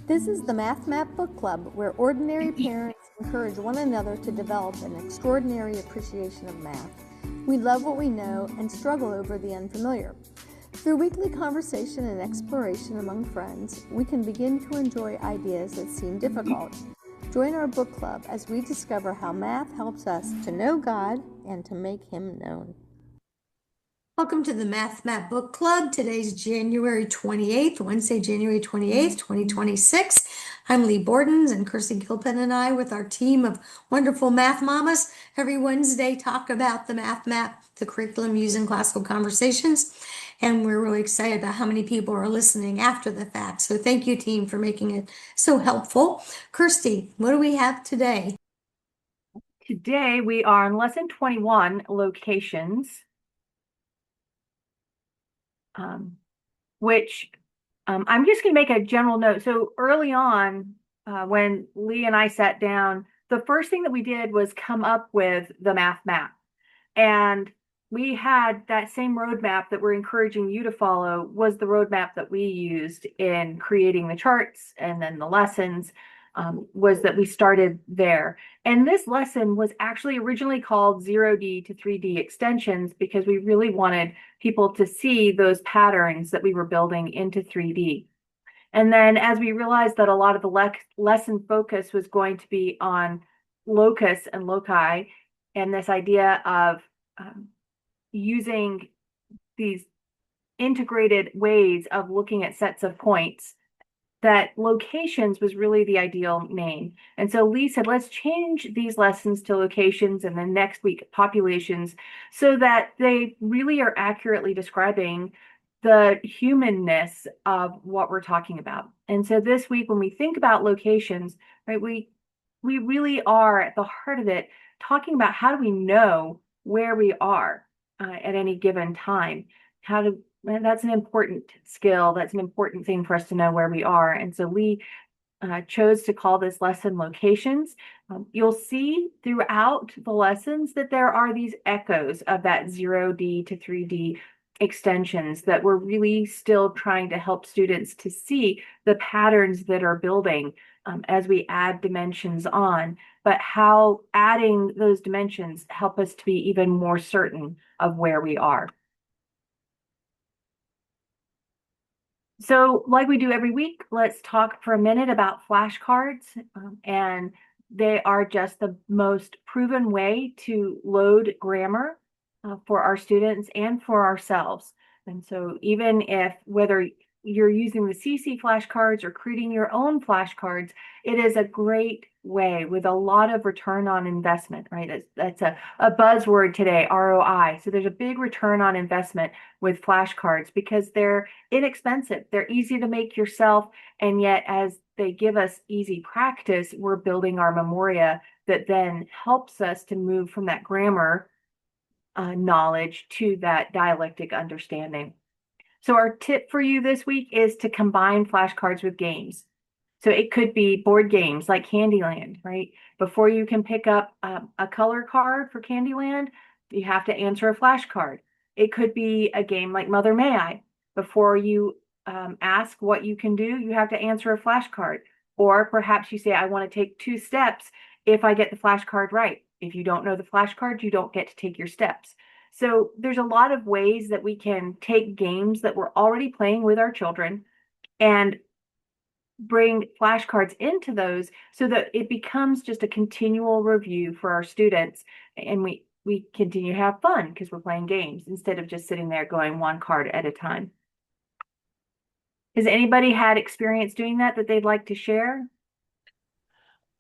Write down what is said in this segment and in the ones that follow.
This is the Math Map Book Club, where ordinary parents encourage one another to develop an extraordinary appreciation of math. We love what we know and struggle over the unfamiliar. Through weekly conversation and exploration among friends, we can begin to enjoy ideas that seem difficult. Join our book club as we discover how math helps us to know God and to make Him known. Welcome to the Math Map Book Club. Today's January 28th, Wednesday, January 28th, 2026. I'm Lee Bordens, and Kirsty Gilpin and I, with our team of wonderful math mamas, every Wednesday talk about the Math Map, the curriculum used in classical conversations. And we're really excited about how many people are listening after the fact. So thank you, team, for making it so helpful. Kirsty, what do we have today? Today we are on lesson 21, locations. Which I'm just going to make a general note. So early on, when Lee and I sat down, the first thing that we did was come up with the math map. And we had that same roadmap that we're encouraging you to follow was the roadmap that we used in creating the charts and then the lessons, was that we started there. And this lesson was actually originally called 0D to 3D extensions because we really wanted people to see those patterns that we were building into 3D. And then as we realized that a lot of the lesson focus was going to be on locus and loci, and this idea of using these integrated ways of looking at sets of points, that locations was really the ideal name. And so Lee said, let's change these lessons to locations and then next week populations so that they really are accurately describing the humanness of what we're talking about. And so this week, when we think about locations, right, we really are at the heart of it talking about how do we know where we are at any given time. And that's an important skill. That's an important thing for us to know where we are. And so we chose to call this lesson locations. You'll see throughout the lessons that there are these echoes of that 0D to 3D extensions that we're really still trying to help students to see the patterns that are building as we add dimensions on, but how adding those dimensions help us to be even more certain of where we are. So like we do every week, let's talk for a minute about flashcards. And they are just the most proven way to load grammar for our students and for ourselves. And so even if whether you're using the CC flashcards or creating your own flashcards, it is a great way with a lot of return on investment, right? That's a buzzword today, ROI. So there's a big return on investment with flashcards because they're inexpensive. They're easy to make yourself. And yet, as they give us easy practice, we're building our memoria that then helps us to move from that grammar knowledge to that dialectic understanding. So our tip for you this week is to combine flashcards with games. So it could be board games like Candyland, right? Before you can pick up a color card for Candyland, you have to answer a flashcard. It could be a game like Mother May I. Before you ask what you can do, you have to answer a flashcard. Or perhaps you say, I want to take 2 steps if I get the flashcard right. If you don't know the flashcard, you don't get to take your steps. So there's a lot of ways that we can take games that we're already playing with our children and bring flashcards into those so that it becomes just a continual review for our students. And we continue to have fun because we're playing games instead of just sitting there going one card at a time. Has anybody had experience doing that they'd like to share?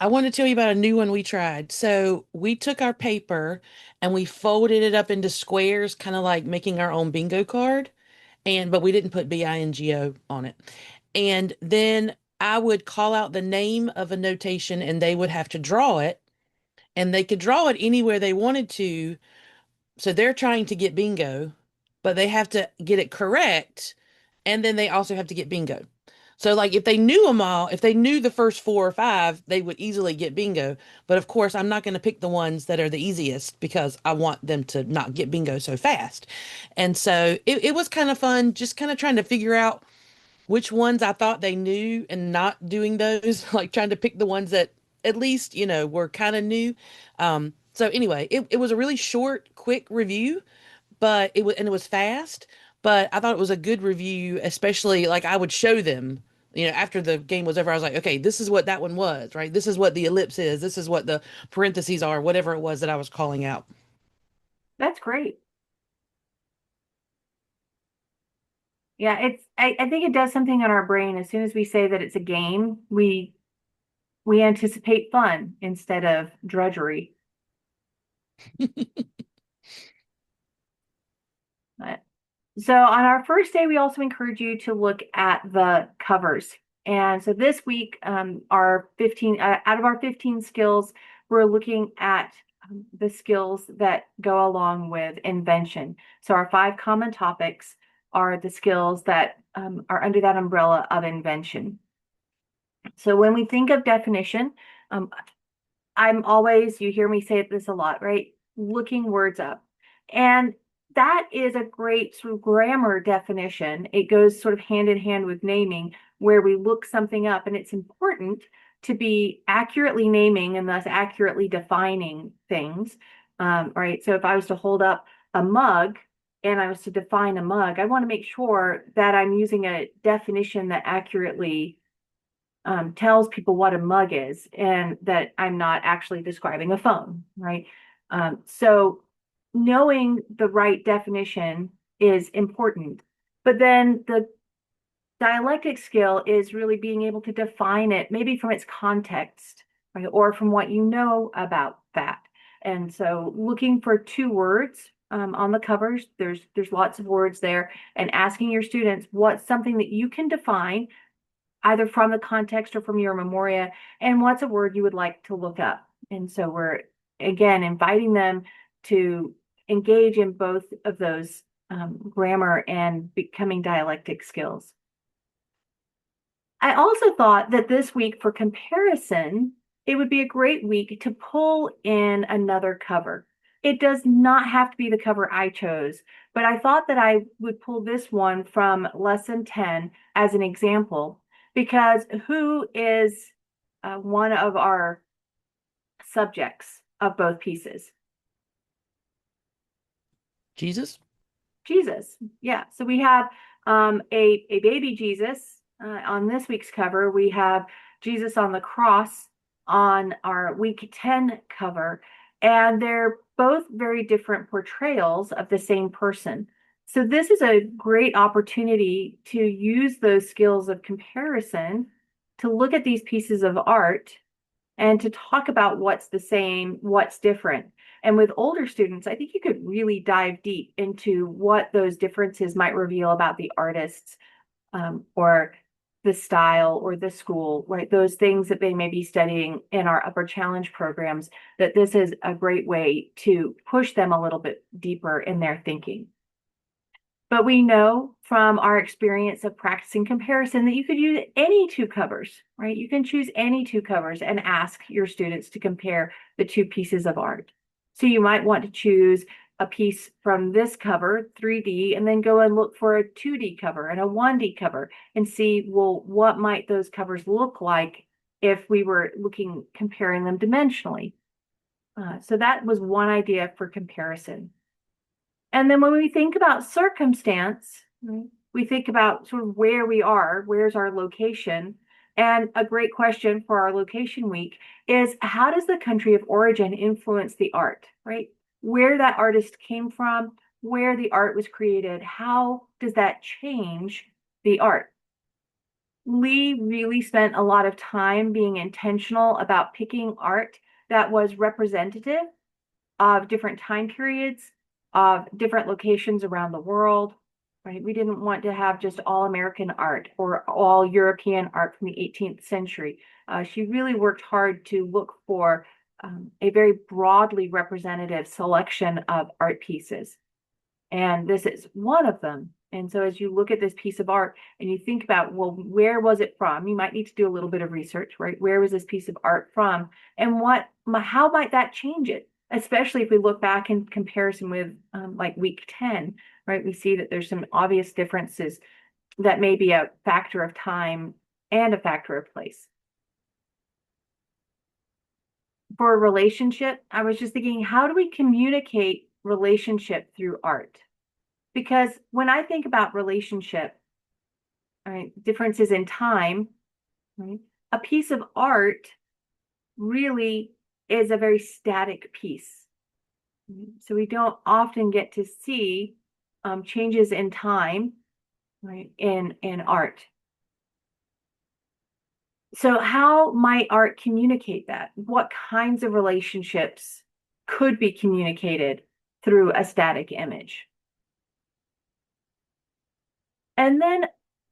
I want to tell you about a new one we tried. So we took our paper and we folded it up into squares, kind of like making our own bingo card. But we didn't put BINGO on it. And then I would call out the name of a notation and they would have to draw it. And they could draw it anywhere they wanted to. So they're trying to get bingo, but they have to get it correct. And then they also have to get bingo. So like if they knew them all, if they knew the first 4 or 5, they would easily get bingo. But of course, I'm not going to pick the ones that are the easiest because I want them to not get bingo so fast. And so it was kind of fun, just kind of trying to figure out which ones I thought they knew and not doing those, like trying to pick the ones that at least, were kind of new. So anyway, it was a really short, quick review, but it was fast, but I thought it was a good review, especially like I would show them, after the game was over, I was like, okay, this is what that one was, right? This is what the ellipse is. This is what the parentheses are, whatever it was that I was calling out. That's great. Yeah, I think it does something in our brain. As soon as we say that it's a game, we anticipate fun instead of drudgery. But so on our first day, we also encourage you to look at the covers. And so this week, our 15 out of our 15 skills, we're looking at the skills that go along with invention. So our 5 common topics are the skills that are under that umbrella of invention. So when we think of definition, um, I'm always, you hear me say this a lot, right? Looking words up. And that is a great sort of grammar definition. It goes sort of hand in hand with naming, where we look something up, and it's important to be accurately naming and thus accurately defining things. Right. So if I was to hold up a mug and I was to define a mug, I want to make sure that I'm using a definition that accurately tells people what a mug is and that I'm not actually describing a phone, right? So knowing the right definition is important. But then the dialectic skill is really being able to define it, maybe from its context, right? Or from what you know about that. And so looking for 2 words on the covers, there's lots of words there, and asking your students what's something that you can define either from the context or from your memoria, and what's a word you would like to look up. And so we're, again, inviting them to engage in both of those grammar and becoming dialectic skills. I also thought that this week for comparison, it would be a great week to pull in another cover. It does not have to be the cover I chose, but I thought that I would pull this one from lesson 10 as an example, because who is one of our subjects of both pieces? Jesus? Jesus. Yeah. So we have a baby Jesus on this week's cover. We have Jesus on the cross on our week 10 cover. And they're both very different portrayals of the same person. So this is a great opportunity to use those skills of comparison to look at these pieces of art and to talk about what's the same, what's different. And with older students, I think you could really dive deep into what those differences might reveal about the artists or the style or the school, right? Those things that they may be studying in our upper challenge programs, that this is a great way to push them a little bit deeper in their thinking. But we know from our experience of practicing comparison that you could use any 2 covers, right? You can choose any 2 covers and ask your students to compare the 2 pieces of art. So you might want to choose a piece from this cover, 3D, and then go and look for a 2D cover and a 1D cover and see, well, what might those covers look like if we were comparing them dimensionally. So that was one idea for comparison. And then when we think about circumstance, we think about sort of where we are, where's our location. And a great question for our location week is, how does the country of origin influence the art, right? Where that artist came from, where the art was created, how does that change the art? Lee really spent a lot of time being intentional about picking art that was representative of different time periods, of different locations around the world, right? We didn't want to have just all American art or all European art from the 18th century. She really worked hard to look for a very broadly representative selection of art pieces. And this is one of them. And so as you look at this piece of art and you think about, well, where was it from? You might need to do a little bit of research, right? Where was this piece of art from? And how might that change it? Especially if we look back in comparison with like week 10, right? We see that there's some obvious differences that may be a factor of time and a factor of place. For a relationship, I was just thinking, how do we communicate relationship through art? Because when I think about relationship, right, differences in time, right, a piece of art really is a very static piece. So we don't often get to see changes in time, right, in art. So how might art communicate that? What kinds of relationships could be communicated through a static image? And then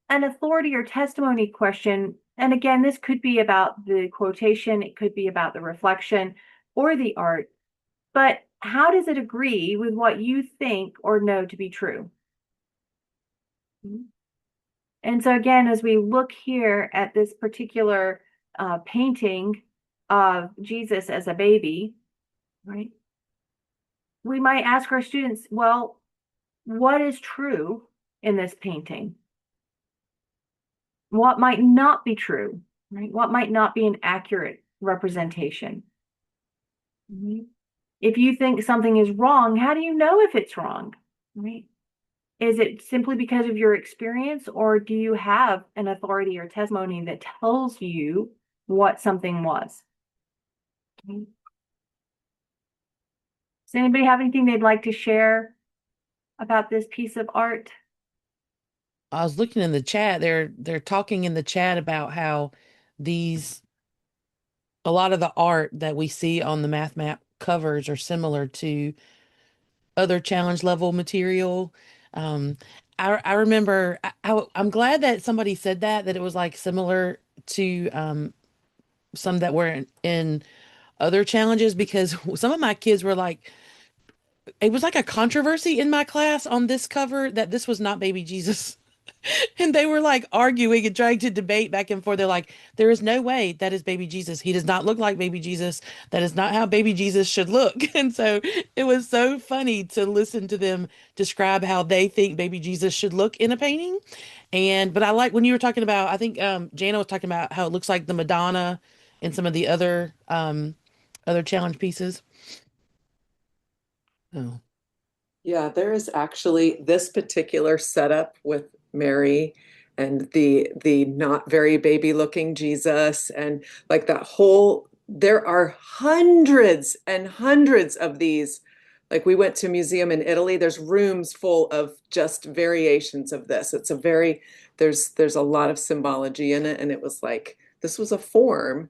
an authority or testimony question. And again, this could be about the quotation, it could be about the reflection or the art, but how does it agree with what you think or know to be true? And so again, as we look here at this particular painting of Jesus as a baby, right? We might ask our students, well, what is true in this painting? What might not be true, right? What might not be an accurate representation? If you think something is wrong, how do you know if it's wrong, right? Is it simply because of your experience, or do you have an authority or testimony that tells you what something was? Does anybody have anything they'd like to share about this piece of art? I was looking in the chat. They're talking in the chat about how these a lot of the art that we see on the math map covers are similar to other challenge level material. Um, I remember I'm glad that somebody said that it was like similar to some that were in other challenges, because some of my kids were like, it was like a controversy in my class on this cover that this was not baby Jesus. And they were like arguing and trying to debate back and forth. They're like, there is no way that is baby Jesus. He does not look like baby Jesus. That is not how baby Jesus should look. And so it was so funny to listen to them describe how they think baby Jesus should look in a painting. But I like when you were talking about, I think Jana was talking about how it looks like the Madonna and some of the other challenge pieces. Oh. Yeah, there is actually this particular setup with Mary and the not very baby looking Jesus and like that whole there are hundreds and hundreds of these. Like we went to a museum in Italy, there's rooms full of just variations of this. It's a very there's a lot of symbology in it, and it was like this was a form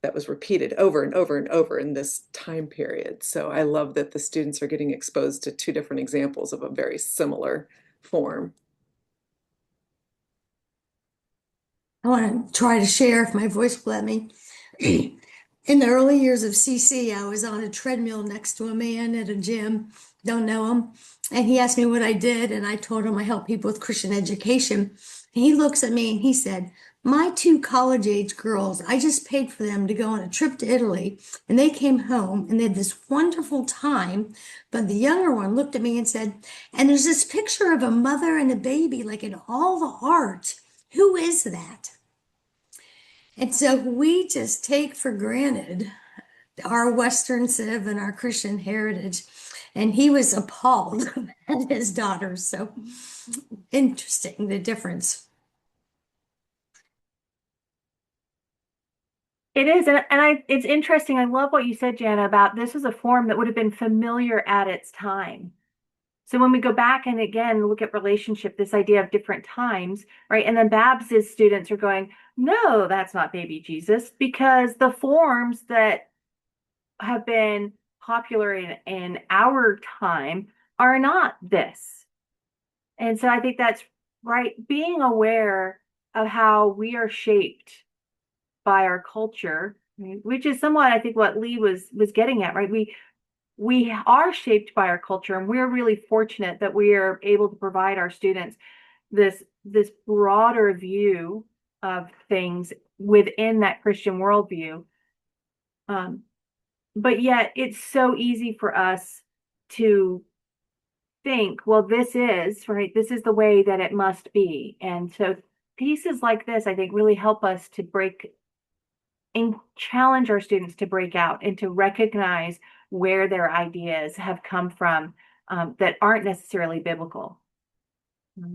that was repeated over and over and over in this time period. So I love that the students are getting exposed to two different examples of a very similar form. I want to try to share if my voice will let me. In the early years of CC, I was on a treadmill next to a man at a gym, don't know him, and he asked me what I did, and I told him I help people with Christian education. And he looks at me and he said, my two college-age girls, I just paid for them to go on a trip to Italy, and they came home and they had this wonderful time. But the younger one looked at me and said, and there's this picture of a mother and a baby, like in all the art. Who is that? And so we just take for granted our Western Civ and our Christian heritage. And he was appalled at his daughters. So interesting, the difference. It is, it's interesting. I love what you said, Jana, about this is a form that would have been familiar at its time. So when we go back and again look at relationship, this idea of different times, right? And then Babs's students are going, no, that's not baby Jesus, because the forms that have been popular in our time are not this. And so I think that's right. Being aware of how we are shaped by our culture, right? Which is somewhat, I think, what Lee was getting at, right? We are shaped by our culture, and we're really fortunate that we are able to provide our students this broader view of things within that Christian worldview. But yet it's so easy for us to think, well, this is right, this is the way that it must be. And so pieces like this, I think, really help us to break and challenge our students to break out and to recognize where their ideas have come from, that aren't necessarily biblical. I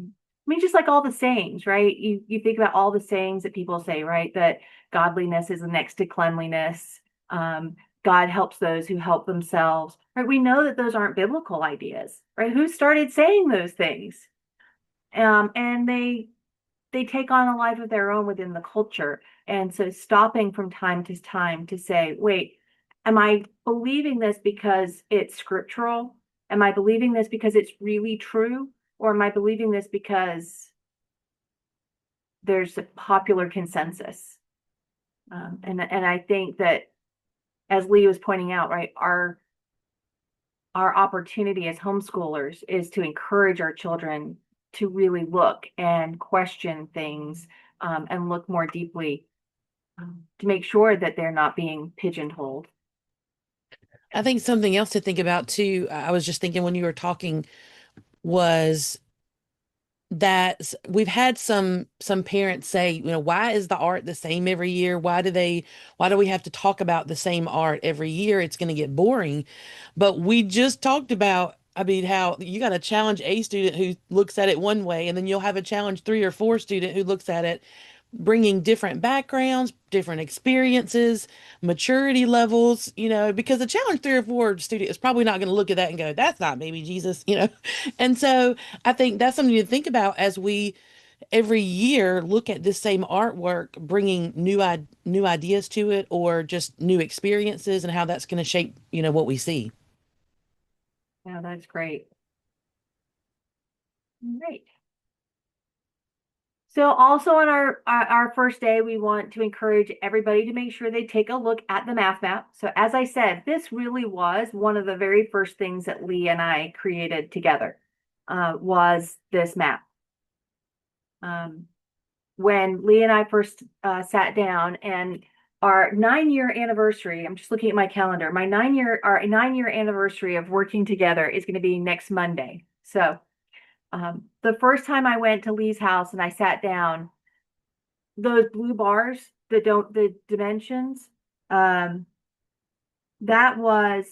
mean, just like all the sayings, right? You think about all the sayings that people say, right? That godliness is next to cleanliness. Um, God helps those who help themselves, right? We know that those aren't biblical ideas, right? Who started saying those things? And they take on a life of their own within the culture. And so stopping from time to time to say, wait, am I believing this because it's scriptural? Am I believing this because it's really true? Or am I believing this because there's a popular consensus? And I think that, as Lee was pointing out, right, our opportunity as homeschoolers is to encourage our children to really look and question things, and look more deeply, to make sure that they're not being pigeonholed. I think something else to think about too, I was just thinking when you were talking, was that we've had some parents say, why is the art the same every year? Why do we have to talk about the same art every year? It's going to get boring. But we just talked about, I mean, how you got to challenge a student who looks at it one way, and then you'll have a challenge 3 or 4 student who looks at it, bringing different backgrounds, different experiences, maturity levels, because a challenge 3 or 4 student is probably not going to look at that and go, that's not baby Jesus. And so I think that's something to think about as we every year look at this same artwork, bringing new ideas to it, or just new experiences, and how that's going to shape, what we see. Yeah, that's great. Great. So also on our first day, we want to encourage everybody to make sure they take a look at the math map. So as I said, this really was one of the very first things that Lee and I created together, was this map. When Lee and I first sat down, and our 9-year anniversary, I'm just looking at my calendar, our 9-year anniversary of working together is going to be next Monday. So the first time I went to Lee's house and I sat down, those blue bars that don't, the dimensions, um, that was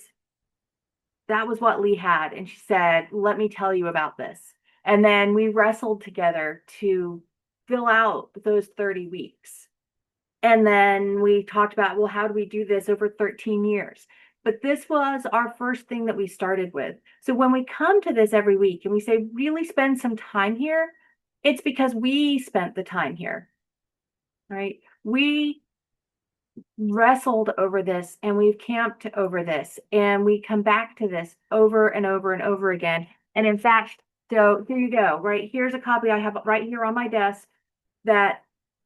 what Lee had. And she said, let me tell you about this. And then we wrestled together to fill out those 30 weeks. And then we talked about, well, how do we do this over 13 years? But this was our first thing that we started with. So when we come to this every week and we say, really spend some time here, it's because we spent the time here, right? We wrestled over this, and we've camped over this, and we come back to this over and over and over again. And in fact, so here you go, right? Here's a copy I have right here on my desk, that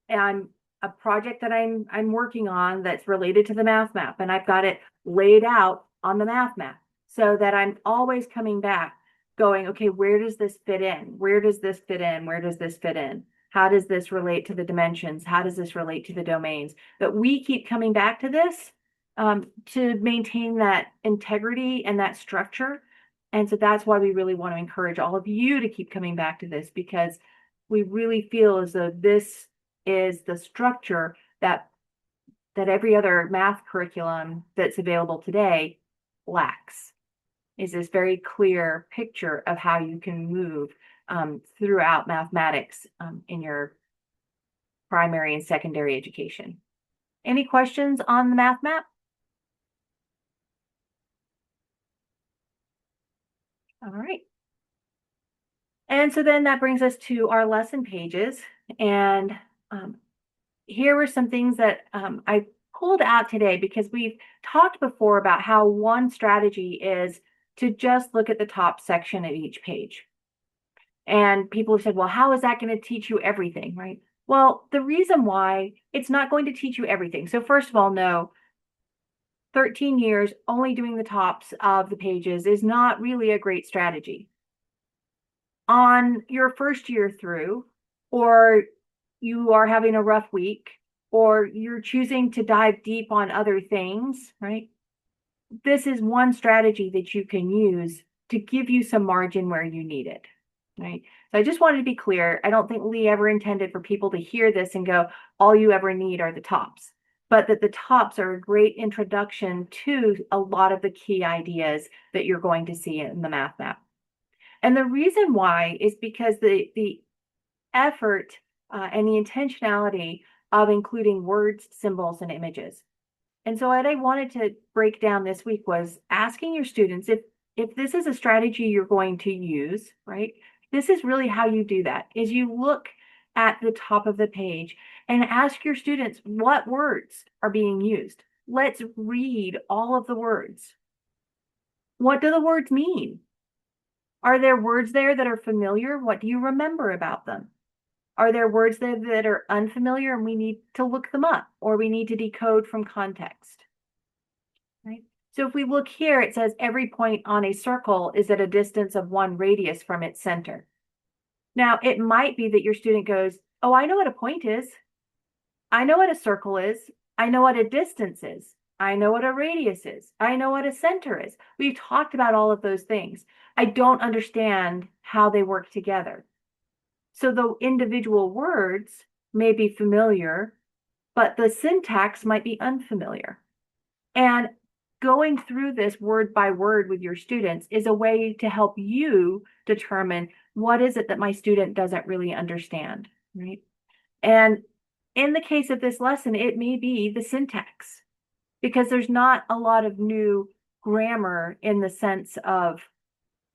I'm a project that I'm working on that's related to the math map, and I've got it laid out on the math map so that I'm always coming back going, okay, where does this fit in? Where does this fit in? Where does this fit in? How does this relate to the dimensions? How does this relate to the domains? But we keep coming back to this, to maintain that integrity and that structure. And so that's why we really want to encourage all of you to keep coming back to this, because we really feel as though this is the structure that every other math curriculum that's available today lacks, is this very clear picture of how you can move, throughout mathematics, in your primary and secondary education. Any questions on the math map? All right. And so then that brings us to our lesson pages. And here were some things that I pulled out today, because we've talked before about how one strategy is to just look at the top section of each page. And people have said, well, how is that going to teach you everything, right? Well, the reason why it's not going to teach you everything. So first of all, no, 13 years only doing the tops of the pages is not really a great strategy. On your first year through, or you are having a rough week, or you're choosing to dive deep on other things, right? This is one strategy that you can use to give you some margin where you need it, right? So I just wanted to be clear. I don't think Lee ever intended for people to hear this and go, all you ever need are the tops, but that the tops are a great introduction to a lot of the key ideas that you're going to see in the math map. And the reason why is because the effort and the intentionality of including words, symbols, and images. And so what I wanted to break down this week was asking your students if this is a strategy you're going to use, right? This is really how you do that, is you look at the top of the page and ask your students what words are being used. Let's read all of the words. What do the words mean? Are there words there that are familiar? What do you remember about them? Are there words there that are unfamiliar and we need to look them up, or we need to decode from context? Right? So if we look here, it says every point on a circle is at a distance of 1 radius from its center. Now, it might be that your student goes, oh, I know what a point is. I know what a circle is. I know what a distance is. I know what a radius is. I know what a center is. We've talked about all of those things. I don't understand how they work together. So the individual words may be familiar, but the syntax might be unfamiliar. And going through this word by word with your students is a way to help you determine what is it that my student doesn't really understand, right? And in the case of this lesson, it may be the syntax, because there's not a lot of new grammar in the sense of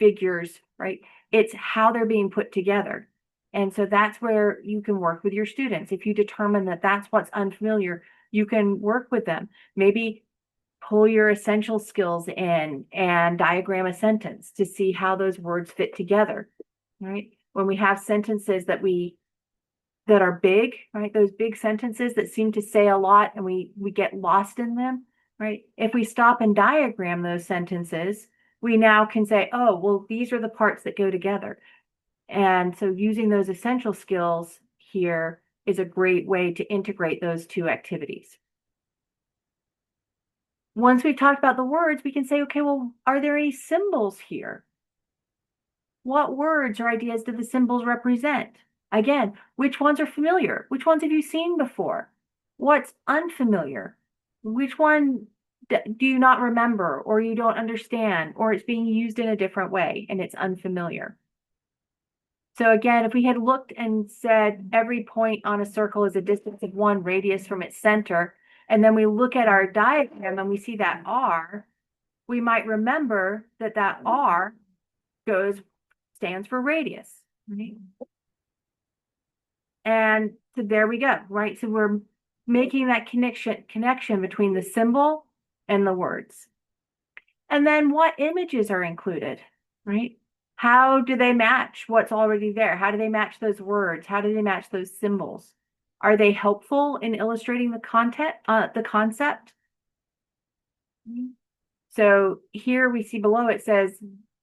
figures, right? It's how they're being put together. And so that's where you can work with your students. If you determine that that's what's unfamiliar, you can work with them. Maybe pull your essential skills in and diagram a sentence to see how those words fit together, right? When we have sentences that are big, right? Those big sentences that seem to say a lot and we get lost in them, right? If we stop and diagram those sentences, we now can say, oh, well, these are the parts that go together. And so using those essential skills here is a great way to integrate those two activities. Once we've talked about the words, we can say, okay, well, are there any symbols here? What words or ideas do the symbols represent? Again, which ones are familiar? Which ones have you seen before? What's unfamiliar? Which one do you not remember, or you don't understand, or it's being used in a different way and it's unfamiliar? So again, if we had looked and said every point on a circle is a distance of 1 radius from its center, and then we look at our diagram and we see that R, we might remember that that R stands for radius, right? And so there we go, right? So we're making that connection between the symbol and the words. And then what images are included, right? How do they match what's already there? How do they match those words? How do they match those symbols? Are they helpful in illustrating the concept? So here we see below it says,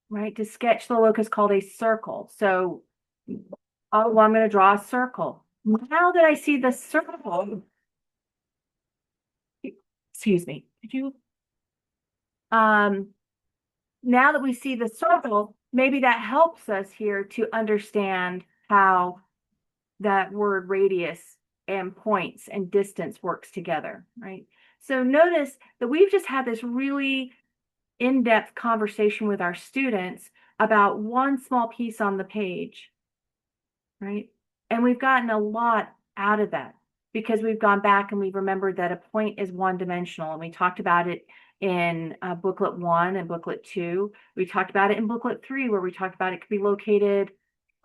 right, to sketch the locus called a circle. So, oh, well, I'm going to draw a circle. Now that I see the circle, excuse me, now that we see the circle, maybe that helps us here to understand how that word radius and points and distance works together, right? So notice that we've just had this really in-depth conversation with our students about one small piece on the page, right? And we've gotten a lot out of that because we've gone back and we've remembered that a point is one-dimensional, and we talked about it in booklet 1 and booklet 2. We talked about it in booklet 3, where we talked about it could be located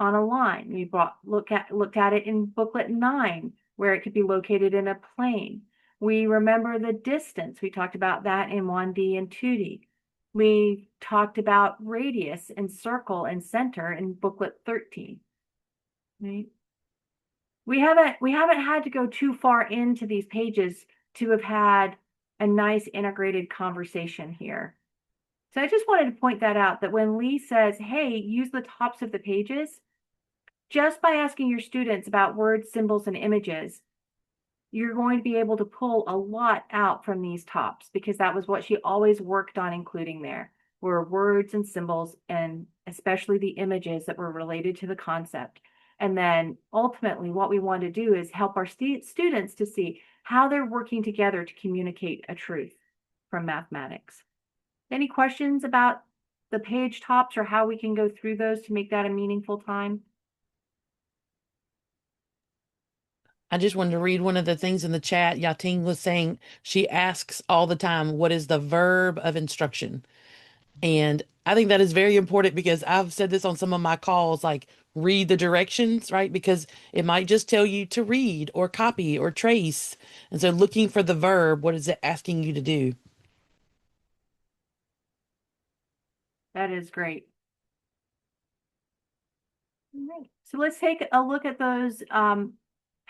on a line. We looked at it in booklet 9, where it could be located in a plane. We remember the distance. We talked about that in 1D and 2D. We talked about radius and circle and center in booklet 13. Right? We haven't had to go too far into these pages to have had a nice integrated conversation here. So I just wanted to point that out, that when Lee says, hey, use the tops of the pages, just by asking your students about words, symbols, and images, you're going to be able to pull a lot out from these tops, because that was what she always worked on including there, were words and symbols, and especially the images that were related to the concept. And then ultimately, what we want to do is help our students to see how they're working together to communicate a truth from mathematics. Any questions about the page tops or how we can go through those to make that a meaningful time? I just wanted to read one of the things in the chat. Yating was saying she asks all the time, what is the verb of instruction? And I think that is very important because I've said this on some of my calls, like read the directions, right? Because it might just tell you to read or copy or trace. And so looking for the verb, what is it asking you to do? That is great. All right. So let's take a look at those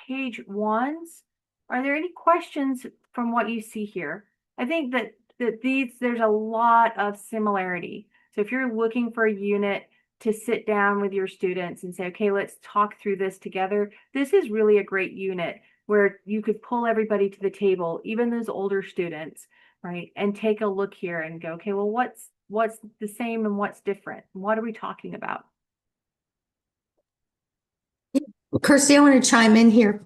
page ones. Are there any questions from what you see here? I think that there's a lot of similarity. So if you're looking for a unit to sit down with your students and say, okay, let's talk through this together, this is really a great unit where you could pull everybody to the table, even those older students, right? And take a look here and go, okay, well, what's the same and what's different? What are we talking about? Kirsty, I want to chime in here.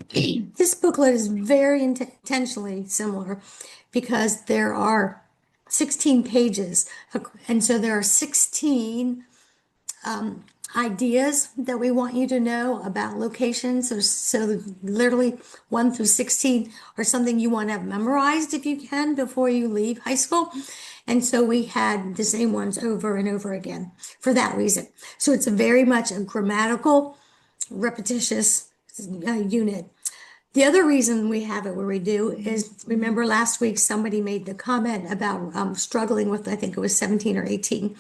This booklet is very intentionally similar because there are 16 pages. And so there are 16 ideas that we want you to know about locations. So literally 1 through 16 are something you want to have memorized if you can before you leave high school. And so we had the same ones over and over again for that reason. So it's very much a grammatical repetitious unit. The other reason we have it where we do is, remember last week somebody made the comment about struggling with, I think it was 17 or 18.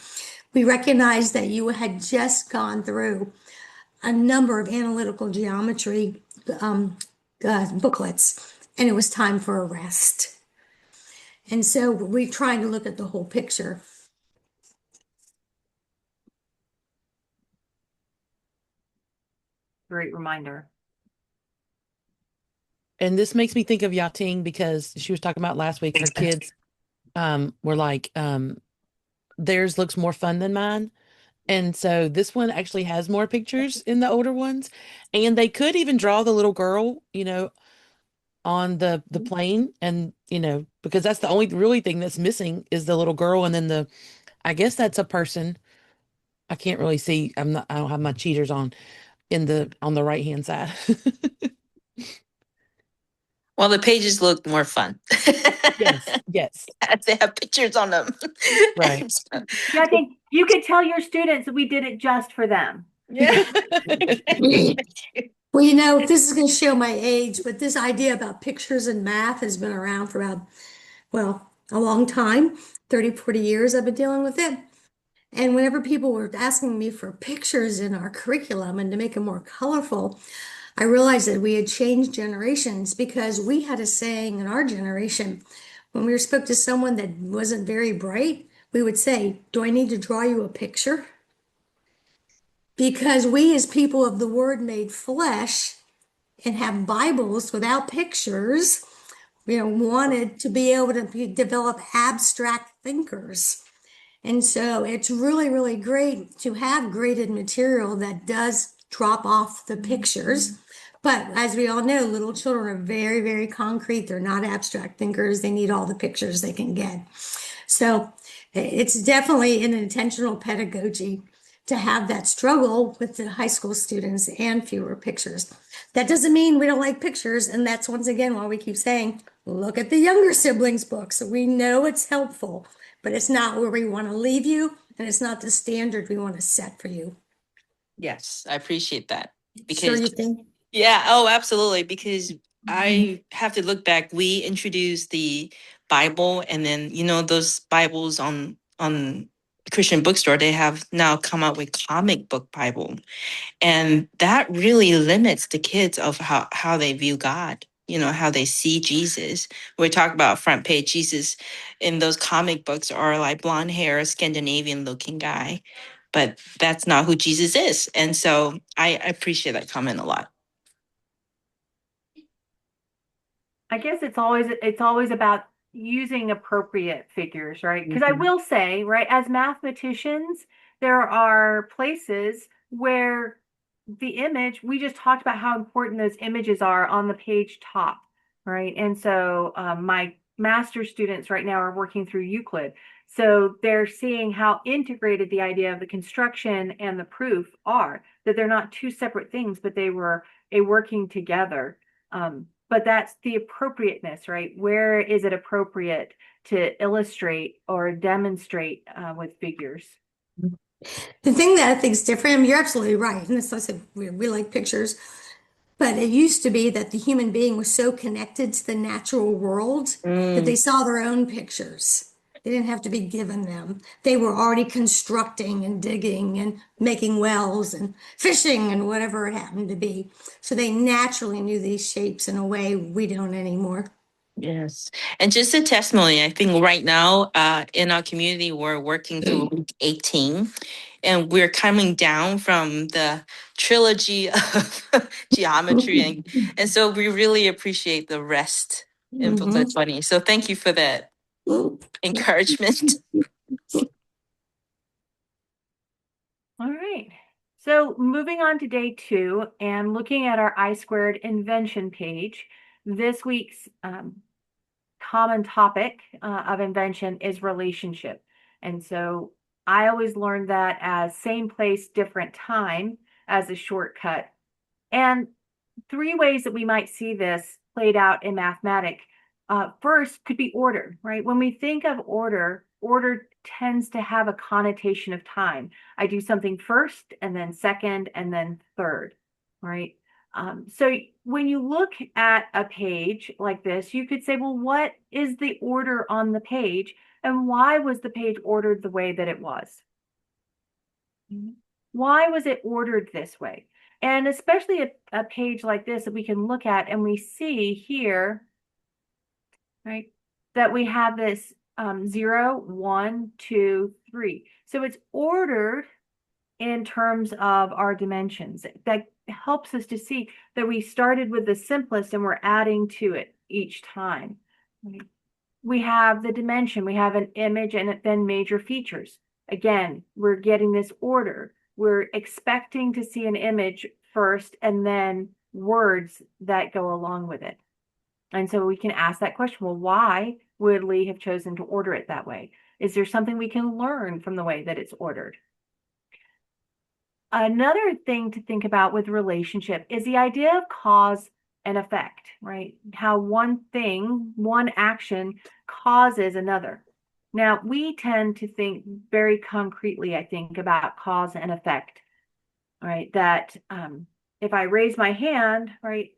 We recognized that you had just gone through a number of analytical geometry booklets, and it was time for a rest. And so we're trying to look at the whole picture. Great reminder. And this makes me think of Yating because she was talking about last week, her kids were like, theirs looks more fun than mine. And so this one actually has more pictures in the older ones. And they could even draw the little girl, on the plane. And, because that's the only really thing that's missing is the little girl. And then I guess that's a person. I can't really see. I don't have my cheaters on on the right hand side. Well, the pages look more fun. Yes. As they have pictures on them. Right. Yeah, I think you could tell your students that we did it just for them. Yeah. Well, this is going to show my age, but this idea about pictures and math has been around for about, a long time, 30, 40 years I've been dealing with it. And whenever people were asking me for pictures in our curriculum and to make it more colorful, I realized that we had changed generations because we had a saying in our generation, when we spoke to someone that wasn't very bright, we would say, do I need to draw you a picture? Because we as people of the word made flesh and have Bibles without pictures, wanted to be able to develop abstract thinkers. And so it's really, really great to have graded material that does drop off the pictures. But as we all know, little children are very, very concrete. They're not abstract thinkers. They need all the pictures they can get. So it's definitely an intentional pedagogy to have that struggle with the high school students and fewer pictures. That doesn't mean we don't like pictures. And that's once again why we keep saying, look at the younger siblings' books. We know it's helpful, but it's not where we want to leave you. And it's not the standard we want to set for you. Yes, I appreciate that. Sure, you think? Yeah, oh, absolutely. Because I have to look back. We introduced the Bible, and then those Bibles on Christian bookstore, they have now come out with comic book Bible. And that really limits the kids of how they view God, how they see Jesus. We talk about front page Jesus in those comic books are like blonde hair, Scandinavian looking guy, but that's not who Jesus is. And so I appreciate that comment a lot. I guess it's always about using appropriate figures, right? Because I will say, right, as mathematicians, there are places where the image, we just talked about how important those images are on the page top, right? And so my master's students right now are working through Euclid. So they're seeing how integrated the idea of the construction and the proof are, that they're not two separate things, but they were a working together. But that's the appropriateness, right? Where is it appropriate to illustrate or demonstrate with figures? The thing that I think is different, I mean, you're absolutely right. And as I said, we like pictures, but it used to be that the human being was so connected to the natural world that they saw their own pictures. They didn't have to be given them. They were already constructing and digging and making wells and fishing and whatever it happened to be. So they naturally knew these shapes in a way we don't anymore. Yes. And just a testimony, I think right now in our community, we're working through week 18, and we're coming down from the trilogy of geometry. And so we really appreciate the rest in booklet 20. So thank you for that encouragement. All right. So moving on to day 2 and looking at our I² invention page, this week's common topic of invention is relationship. And so I always learned that as same place, different time as a shortcut. And 3 ways that we might see this played out in mathematics. First could be order, right? When we think of order, order tends to have a connotation of time. I do something first and then second and then third, right? So when you look at a page like this, you could say, well, what is the order on the page and why was the page ordered the way that it was? Why was it ordered this way? And especially a page like this that we can look at and we see here, right, that we have this 0, 1, 2, 3. So it's ordered in terms of our dimensions. That helps us to see that we started with the simplest and we're adding to it each time. We have the dimension, we have an image and then major features. Again, we're getting this order. We're expecting to see an image first and then words that go along with it. And so we can ask that question, well, why would Lee have chosen to order it that way? Is there something we can learn from the way that it's ordered? Another thing to think about with relationship is the idea of cause and effect, right? How one thing, one action causes another. Now, we tend to think very concretely, I think, about cause and effect, right? That if I raise my hand, right,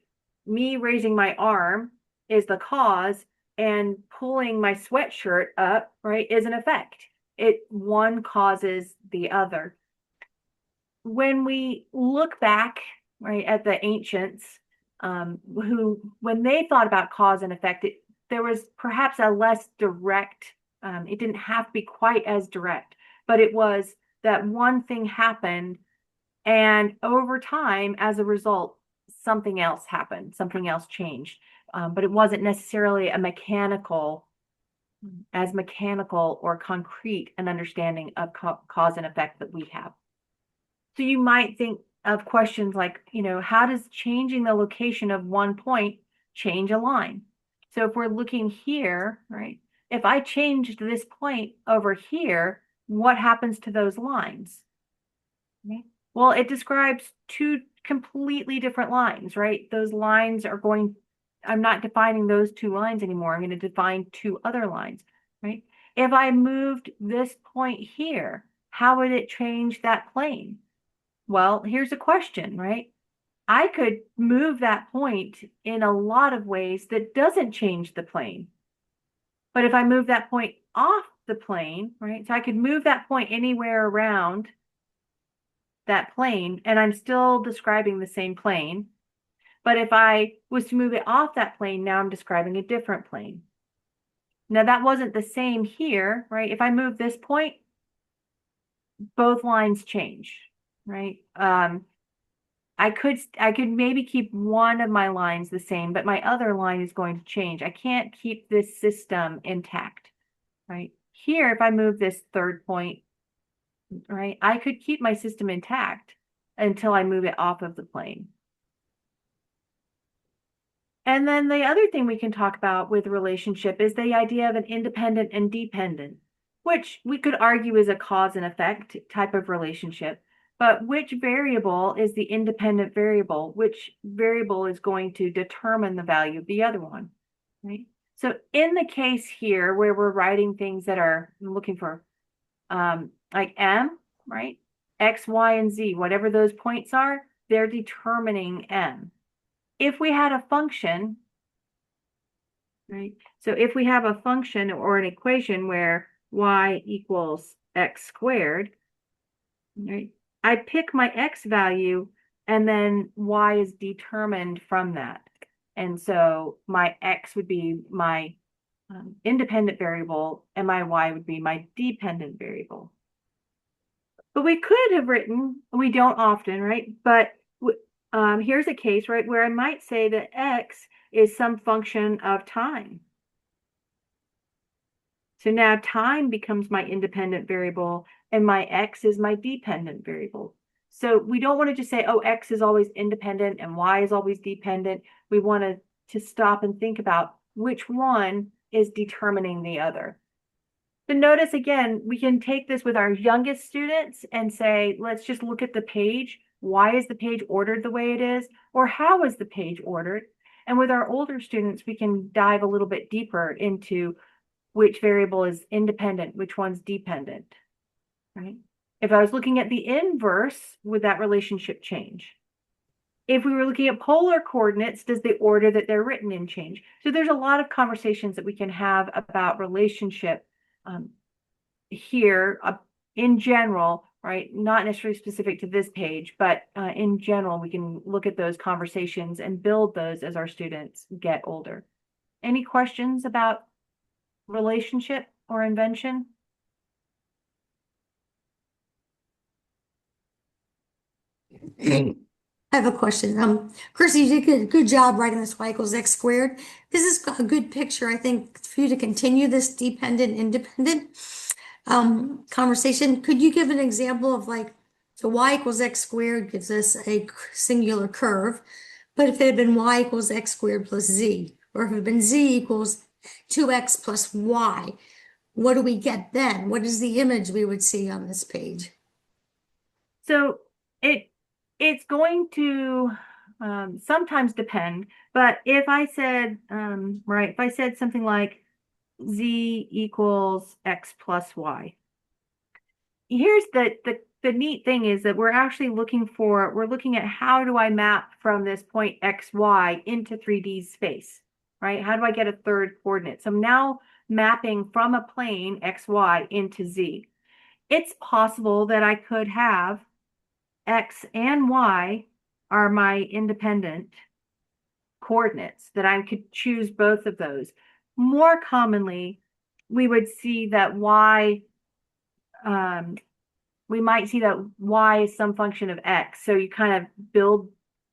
me raising my arm is the cause, and pulling my sweatshirt up, right, is an effect. One causes the other. When we look back, right, at the ancients, who, when they thought about cause and effect, there was perhaps a less direct, it didn't have to be quite as direct, but it was that one thing happened, and over time, as a result, something else happened, something else changed. But it wasn't necessarily as mechanical or concrete an understanding of cause and effect that we have. So you might think of questions like, how does changing the location of one point change a line? So if we're looking here, right, if I changed this point over here, what happens to those lines? Okay. Well, it describes 2 completely different lines, right? Those lines are I'm not defining those 2 lines anymore. I'm going to define 2 other lines, right? If I moved this point here, how would it change that plane? Well, here's a question, right? I could move that point in a lot of ways that doesn't change the plane. But if I move that point off the plane, right? So I could move that point anywhere around that plane, and I'm still describing the same plane. But if I was to move it off that plane, now I'm describing a different plane. Now that wasn't the same here, right? If I move this point, both lines change, right? I could maybe keep one of my lines the same, but my other line is going to change. I can't keep this system intact, right? Here, if I move this third point, right, I could keep my system intact until I move it off of the plane. And then the other thing we can talk about with relationship is the idea of an independent and dependent, which we could argue is a cause and effect type of relationship. But which variable is the independent variable? Which variable is going to determine the value of the other one, right? So in the case here where we're writing things that are looking for like M, right? X, Y, and Z, whatever those points are, they're determining M. If we had a function, right? So if we have a function or an equation where y equals x squared, right? I pick my x value and then y is determined from that. And so my x would be my independent variable and my y would be my dependent variable. But we could have written, we don't often, right? But here's a case, right, where I might say that x is some function of time. So now time becomes my independent variable and my x is my dependent variable. So we don't want to just say, oh, x is always independent and y is always dependent. We want to stop and think about which one is determining the other. But notice again, we can take this with our youngest students and say, let's just look at the page. Why is the page ordered the way it is? Or how is the page ordered? And with our older students, we can dive a little bit deeper into which variable is independent, which one's dependent, right? If I was looking at the inverse, would that relationship change? If we were looking at polar coordinates, does the order that they're written in change? So there's a lot of conversations that we can have about relationship here in general, right? Not necessarily specific to this page, but in general, we can look at those conversations and build those as our students get older. Any questions about relationship or invention? I have a question. Chrissy, you did a good job writing this y equals x squared. This is a good picture, I think, for you to continue this dependent, independent conversation. Could you give an example of like, so y equals x squared gives us a singular curve, but if it had been y equals x squared plus z, or if it had been z equals 2x plus y, what do we get then? What is the image we would see on this page? So it's going to sometimes depend, but if I said, right, if I said something like z equals x plus y, here's the neat thing is that we're actually we're looking at how do I map from this point x, y into 3D space, right? How do I get a third coordinate? So I'm now mapping from a plane x, y into z. It's possible that I could have x and y are my independent coordinates, that I could choose both of those. More commonly, we would see that y, we might see that y is some function of x. So you kind of build,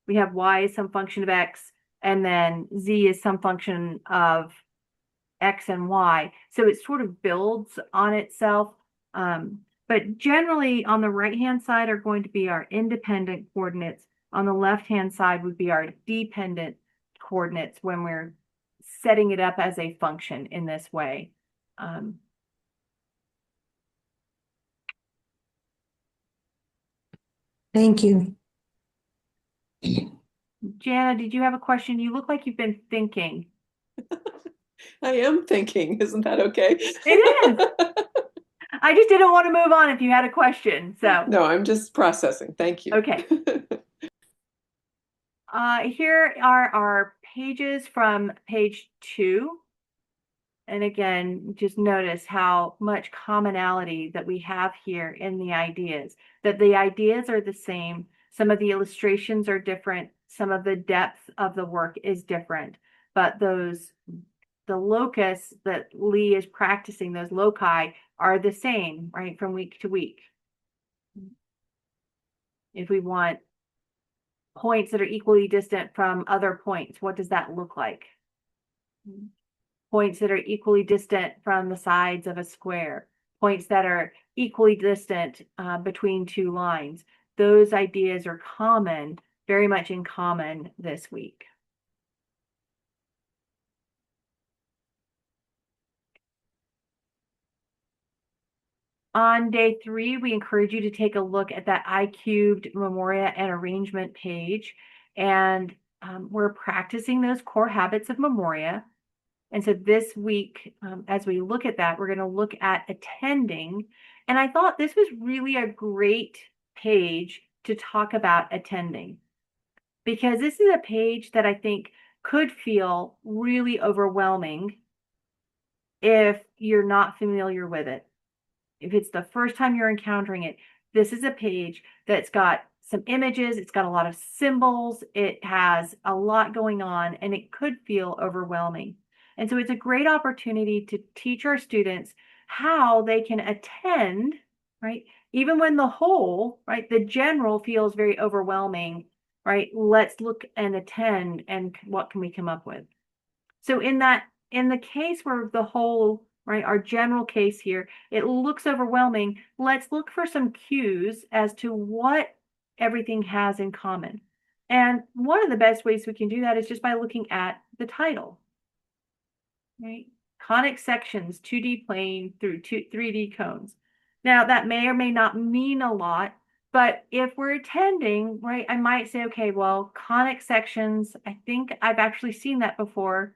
we have y is some function of x, and then z is some function of x and y. So it sort of builds on itself. But generally on the right-hand side are going to be our independent coordinates. On the left-hand side would be our dependent coordinates when we're setting it up as a function in this way. Thank you. Jana, did you have a question? You look like you've been thinking. I am thinking. Isn't that okay? It is. I just didn't want to move on if you had a question. So No, I'm just processing. Thank you. okay. Here are our pages from page 2. And again, just notice how much commonality that we have here in the ideas, that the ideas are the same. Some of the illustrations are different. Some of the depth of the work is different, but the locus that Lee is practicing, those loci are the same, right, from week to week. If we want points that are equally distant from other points. What does that look like? Points that are equally distant from the sides of a square. Points that are equally distant between two lines. Those ideas are common, very much in common this week. On day 3, we encourage you to take a look at that I-cubed Memoria and arrangement page. And we're practicing those core habits of Memoria. And so this week, as we look at that, we're going to look at attending. And I thought this was really a great page to talk about attending, because this is a page that I think could feel really overwhelming if you're not familiar with it. If it's the first time you're encountering it, this is a page that's got some images, it's got a lot of symbols, it has a lot going on, and it could feel overwhelming. And so it's a great opportunity to teach our students how they can attend, right? Even when the whole, right, the general feels very overwhelming, right? Let's look and attend, and what can we come up with? So in the case where the whole, right, our general case here, it looks overwhelming, let's look for some cues as to what everything has in common. And one of the best ways we can do that is just by looking at the title, right? Conic sections, 2D plane through 3D cones. Now, that may or may not mean a lot, but if we're attending, right, I might say, okay, well, conic sections, I think I've actually seen that before.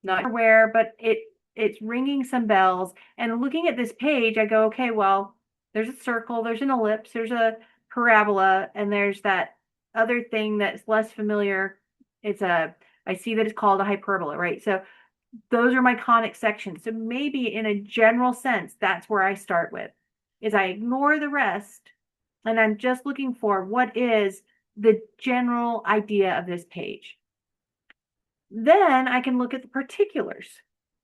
Not sure where, but it's ringing some bells. And looking at this page, I go, okay, well, there's a circle, there's an ellipse, there's a parabola, and there's that other thing that's less familiar. I see that it's called a hyperbola, right? So those are my conic sections. So maybe in a general sense, that's where I start with, is I ignore the rest, and I'm just looking for what is the general idea of this page. Then I can look at the particulars,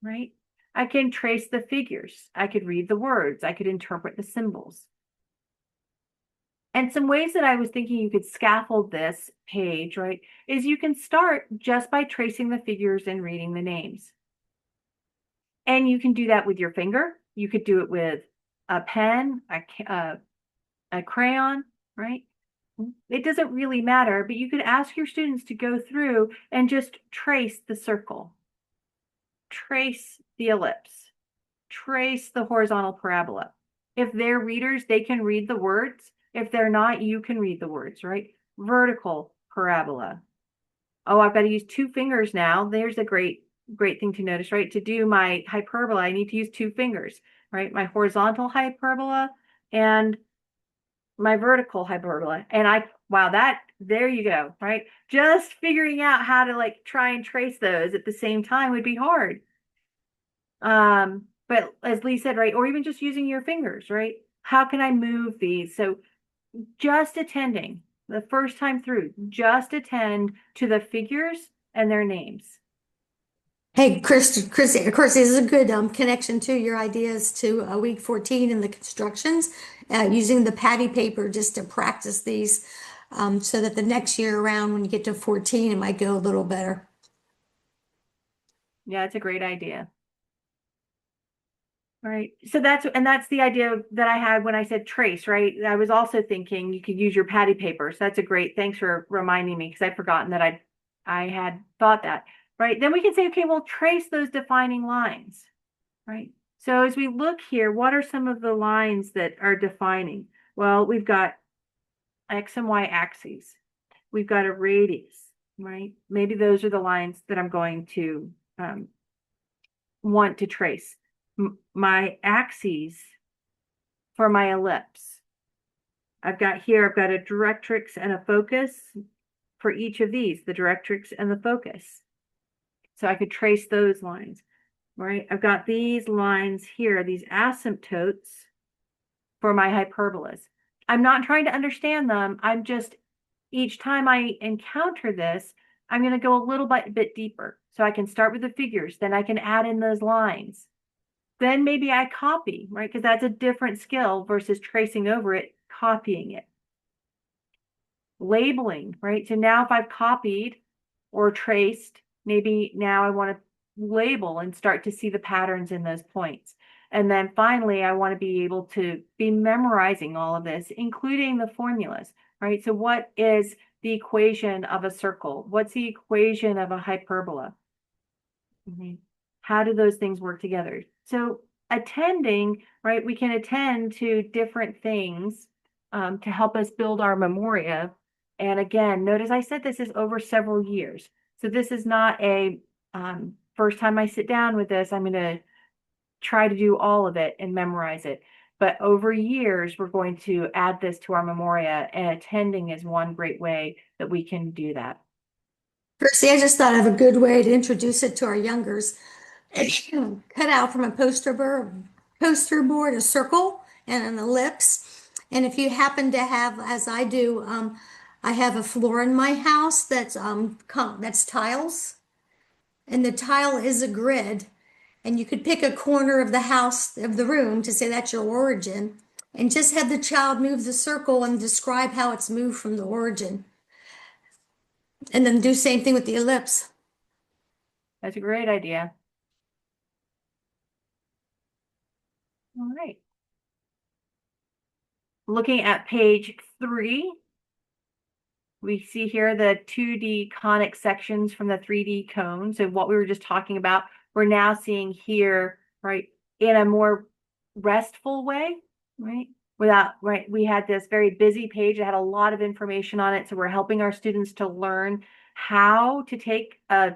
right? I can trace the figures. I could read the words. I could interpret the symbols. And some ways that I was thinking you could scaffold this page, right, is you can start just by tracing the figures and reading the names. And you can do that with your finger. You could do it with a pen, a crayon, right? It doesn't really matter, but you could ask your students to go through and just trace the circle, trace the ellipse, trace the horizontal parabola. If they're readers, they can read the words. If they're not, you can read the words, right? Vertical parabola. Oh, I've got to use 2 fingers now. There's a great thing to notice, right? To do my hyperbola, I need to use 2 fingers, right? My horizontal hyperbola and my vertical hyperbola. And there you go, right? Just figuring out how to try and trace those at the same time would be hard. But as Lee said, right, or even just using your fingers, right? How can I move these? So just attending the first time through, just attend to the figures and their names. Hey, Chris, of course, this is a good connection to your ideas to week 14 and the constructions, using the patty paper just to practice these, so that the next year around, when you get to 14, it might go a little better. Yeah, it's a great idea. All right. So that's the idea that I had when I said trace, right? I was also thinking you could use your patty paper. So that's a great, thanks for reminding me, because I'd forgotten that I had thought that, right? Then we can say, okay, well, trace those defining lines, right? So as we look here, what are some of the lines that are defining? Well, we've got X and Y axes. We've got a radius, right? Maybe those are the lines that I'm going to want to trace. My axes for my ellipse. I've got a directrix and a focus for each of these, the directrix and the focus. So I could trace those lines, right? I've got these lines here, these asymptotes for my hyperbolas. I'm not trying to understand them. I'm just, each time I encounter this, I'm going to go a little bit deeper. So I can start with the figures, then I can add in those lines. Then maybe I copy, right? Because that's a different skill versus tracing over it, copying it. Labeling, right? So now if I've copied or traced, maybe now I want to label and start to see the patterns in those points. And then finally, I want to be able to be memorizing all of this, including the formulas, right? So what is the equation of a circle? What's the equation of a hyperbola? How do those things work together? So attending, right, we can attend to different things to help us build our memoria. And again, notice I said this is over several years. So this is not a first time I sit down with this, I'm going to try to do all of it and memorize it. But over years, we're going to add this to our memoria, and attending is one great way that we can do that. Percy, I just thought of a good way to introduce it to our youngers. Cut out from a poster board a circle and an ellipse. And if you happen to have, as I do, I have a floor in my house that's tiles, and the tile is a grid. And you could pick a corner of the house of the room to say that's your origin, and just have the child move the circle and describe how it's moved from the origin. And then do the same thing with the ellipse. That's a great idea. All right. Looking at page 3, we see here the 2D conic sections from the 3D cone. So what we were just talking about, we're now seeing here, right, in a more restful way, right? Right, we had this very busy page that had a lot of information on it. So we're helping our students to learn how to take a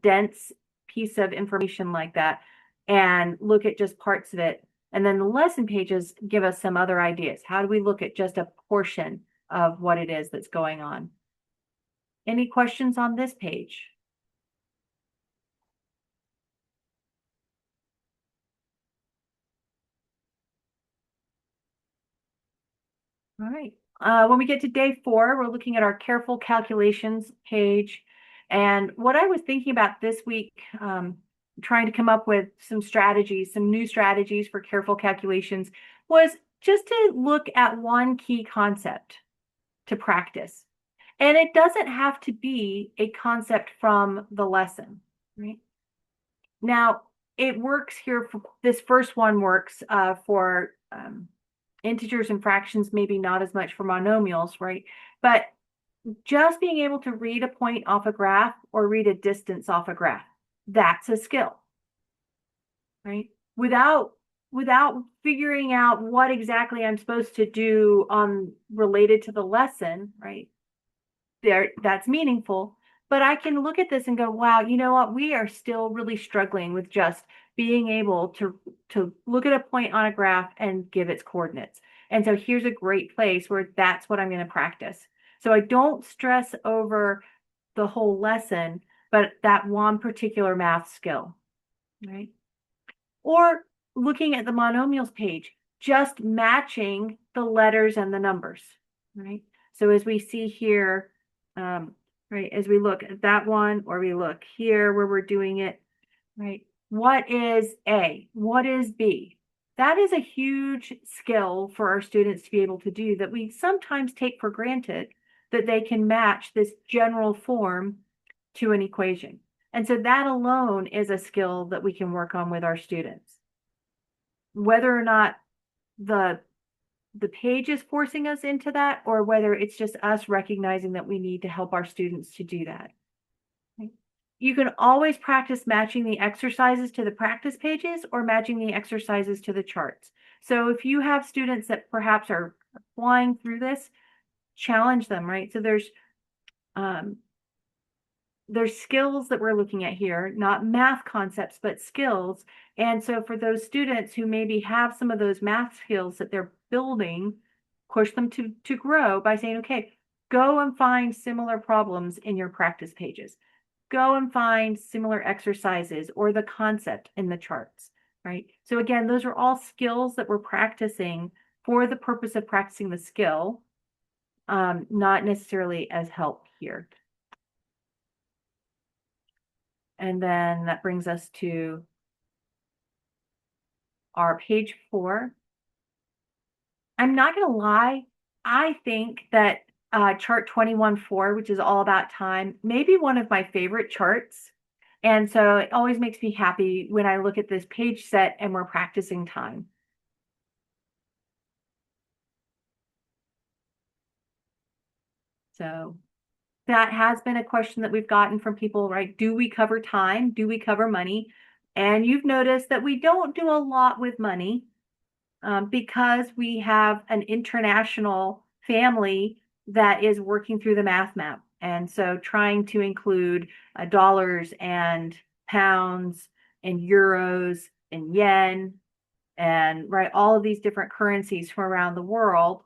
dense piece of information like that and look at just parts of it. And then the lesson pages give us some other ideas. How do we look at just a portion of what it is that's going on? Any questions on this page? All right. When we get to day 4, we're looking at our careful calculations page. And what I was thinking about this week, trying to come up with some strategies, some new strategies for careful calculations, was just to look at one key concept to practice. And it doesn't have to be a concept from the lesson, right? Now, it works here. This first one works for integers and fractions, maybe not as much for monomials, right? But just being able to read a point off a graph or read a distance off a graph, that's a skill, right? Without figuring out what exactly I'm supposed to do on related to the lesson, right? That's meaningful. But I can look at this and go, wow, you know what? We are still really struggling with just being able to look at a point on a graph and give its coordinates. And so here's a great place where that's what I'm going to practice. So I don't stress over the whole lesson, but that one particular math skill, right? Or looking at the monomials page, just matching the letters and the numbers, right? So as we see here, right, as we look at that one, or we look here where we're doing it, right? What is A? What is B? That is a huge skill for our students to be able to do that we sometimes take for granted, that they can match this general form to an equation. And so that alone is a skill that we can work on with our students. Whether or not the page is forcing us into that, or whether it's just us recognizing that we need to help our students to do that. You can always practice matching the exercises to the practice pages or matching the exercises to the charts. So if you have students that perhaps are flying through this, challenge them, right? So there's skills that we're looking at here, not math concepts, but skills. And so for those students who maybe have some of those math skills that they're building, push them to grow by saying, okay, go and find similar problems in your practice pages. Go and find similar exercises or the concept in the charts, right? So again, those are all skills that we're practicing for the purpose of practicing the skill, not necessarily as help here. And then that brings us to our page 4. I'm not going to lie. I think that chart 21-4, which is all about time, maybe one of my favorite charts. And so it always makes me happy when I look at this page set and we're practicing time. So that has been a question that we've gotten from people, right? Do we cover time? Do we cover money? And you've noticed that we don't do a lot with money because we have an international family that is working through the math map. And so trying to include dollars and pounds and euros and yen and right, all of these different currencies from around the world,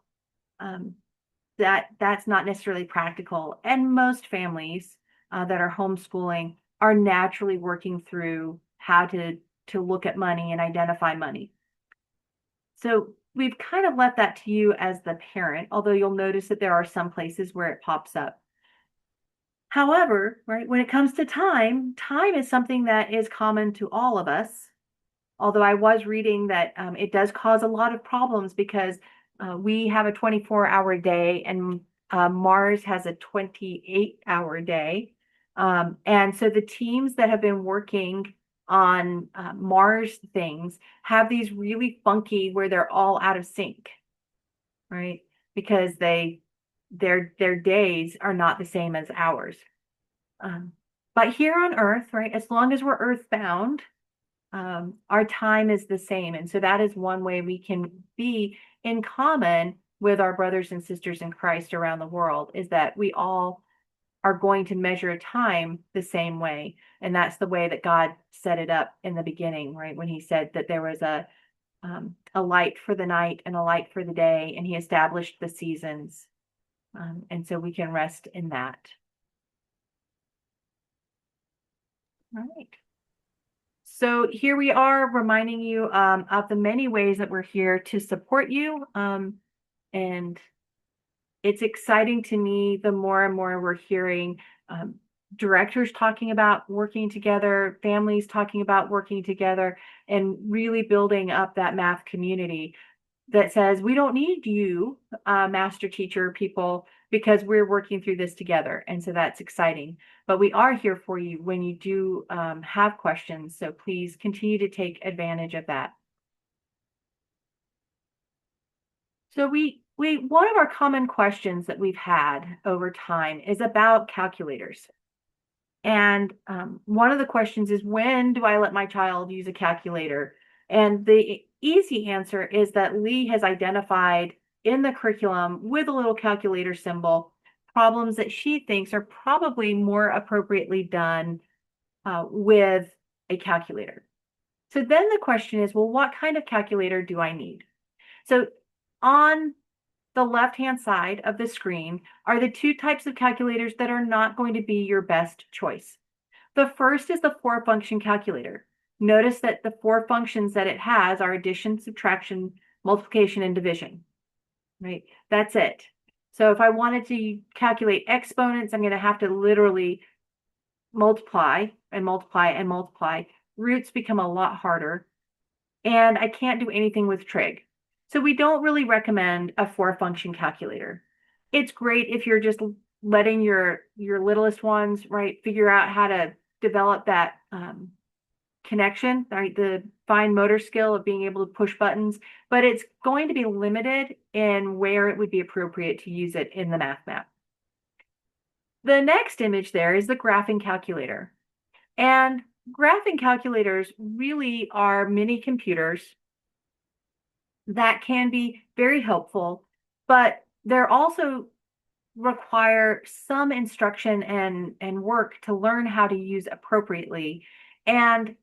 that's not necessarily practical. And most families that are homeschooling are naturally working through how to look at money and identify money. So we've kind of left that to you as the parent, although you'll notice that there are some places where it pops up. However, right, when it comes to time, time is something that is common to all of us. Although I was reading that it does cause a lot of problems because we have a 24-hour day and Mars has a 28-hour day. And so the teams that have been working on Mars things have these really funky where they're all out of sync, right? Because their days are not the same as ours. But here on Earth, right, as long as we're earthbound, our time is the same. And so that is one way we can be in common with our brothers and sisters in Christ around the world, is that we all are going to measure time the same way. And that's the way that God set it up in the beginning, right? When he said that there was a light for the night and a light for the day, and he established the seasons. And so we can rest in that. All right. So here we are reminding you of the many ways that we're here to support you. And it's exciting to me the more and more we're hearing directors talking about working together, families talking about working together, and really building up that math community that says, we don't need you, master teacher people, because we're working through this together. And so that's exciting. But we are here for you when you do have questions. So please continue to take advantage of that. So one of our common questions that we've had over time is about calculators. And one of the questions is, when do I let my child use a calculator? And the easy answer is that Lee has identified in the curriculum with a little calculator symbol problems that she thinks are probably more appropriately done with a calculator. So then the question is, well, what kind of calculator do I need? So on the left-hand side of the screen are the two types of calculators that are not going to be your best choice. The first is the four-function calculator. Notice that the four functions that it has are addition, subtraction, multiplication, and division, right? That's it. So if I wanted to calculate exponents, I'm going to have to literally multiply and multiply and multiply. Roots become a lot harder, and I can't do anything with trig. So we don't really recommend a four-function calculator. It's great if you're just letting your littlest ones, right, figure out how to develop that connection, right, the fine motor skill of being able to push buttons, but it's going to be limited in where it would be appropriate to use it in the math map. The next image there is the graphing calculator. And graphing calculators really are mini computers that can be very helpful, but they're also require some instruction and work to learn how to use appropriately. And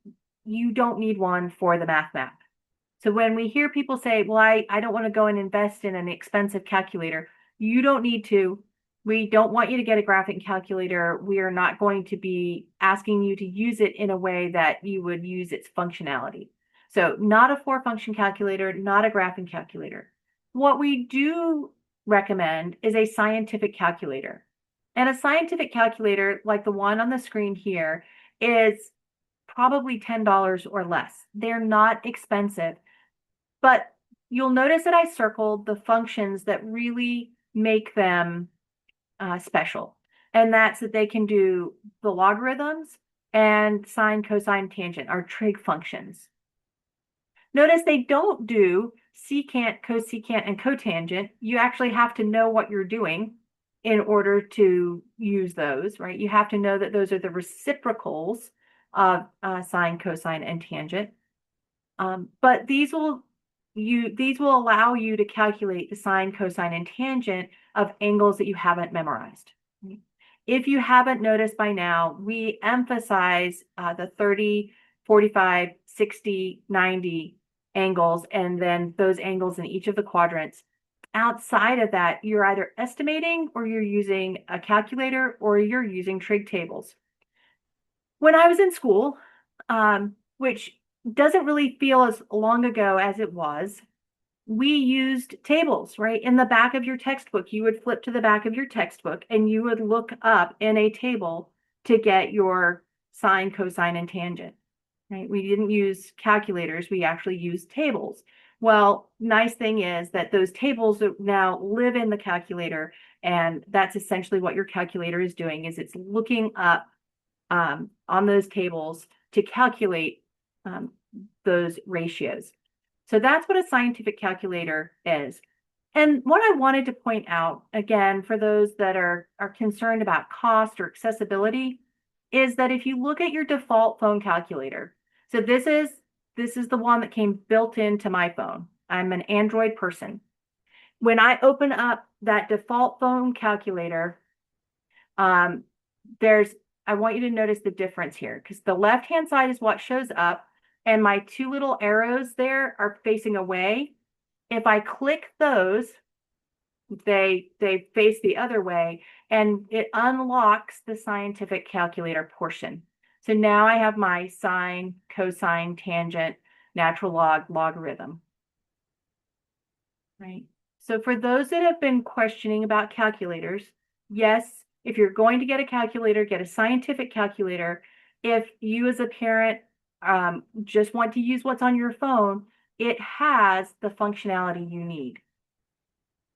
you don't need one for the math map. So when we hear people say, well, I don't want to go and invest in an expensive calculator, you don't need to. We don't want you to get a graphing calculator. We are not going to be asking you to use it in a way that you would use its functionality. So not a four-function calculator, not a graphing calculator. What we do recommend is a scientific calculator. And a scientific calculator, like the one on the screen here, is probably $10 or less. They're not expensive, but you'll notice that I circled the functions that really make them special, and that's that they can do the logarithms and sine, cosine, tangent, our trig functions. Notice they don't do secant, cosecant, and cotangent. You actually have to know what you're doing in order to use those, right? You have to know that those are the reciprocals of sine, cosine, and tangent. But these will allow you to calculate the sine, cosine, and tangent of angles that you haven't memorized. If you haven't noticed by now, we emphasize the 30, 45, 60, 90 angles, and then those angles in each of the quadrants. Outside of that, you're either estimating or you're using a calculator or you're using trig tables. When I was in school, which doesn't really feel as long ago as it was, we used tables, right? In the back of your textbook, you would flip to the back of your textbook and you would look up in a table to get your sine, cosine, and tangent, right? We didn't use calculators, we actually used tables. Well, nice thing is that those tables now live in the calculator, and that's essentially what your calculator is doing, is it's looking up on those tables to calculate those ratios. So that's what a scientific calculator is. And what I wanted to point out, again, for those that are concerned about cost or accessibility, is that if you look at your default phone calculator, so this is the one that came built into my phone. I'm an Android person. When I open up that default phone calculator, I want you to notice the difference here, because the left-hand side is what shows up, and my two little arrows there are facing away. If I click those, they face the other way, and it unlocks the scientific calculator portion. So now I have my sine, cosine, tangent, natural log, logarithm. Right? So for those that have been questioning about calculators, yes, if you're going to get a calculator, get a scientific calculator. If you as a parent just want to use what's on your phone, it has the functionality you need.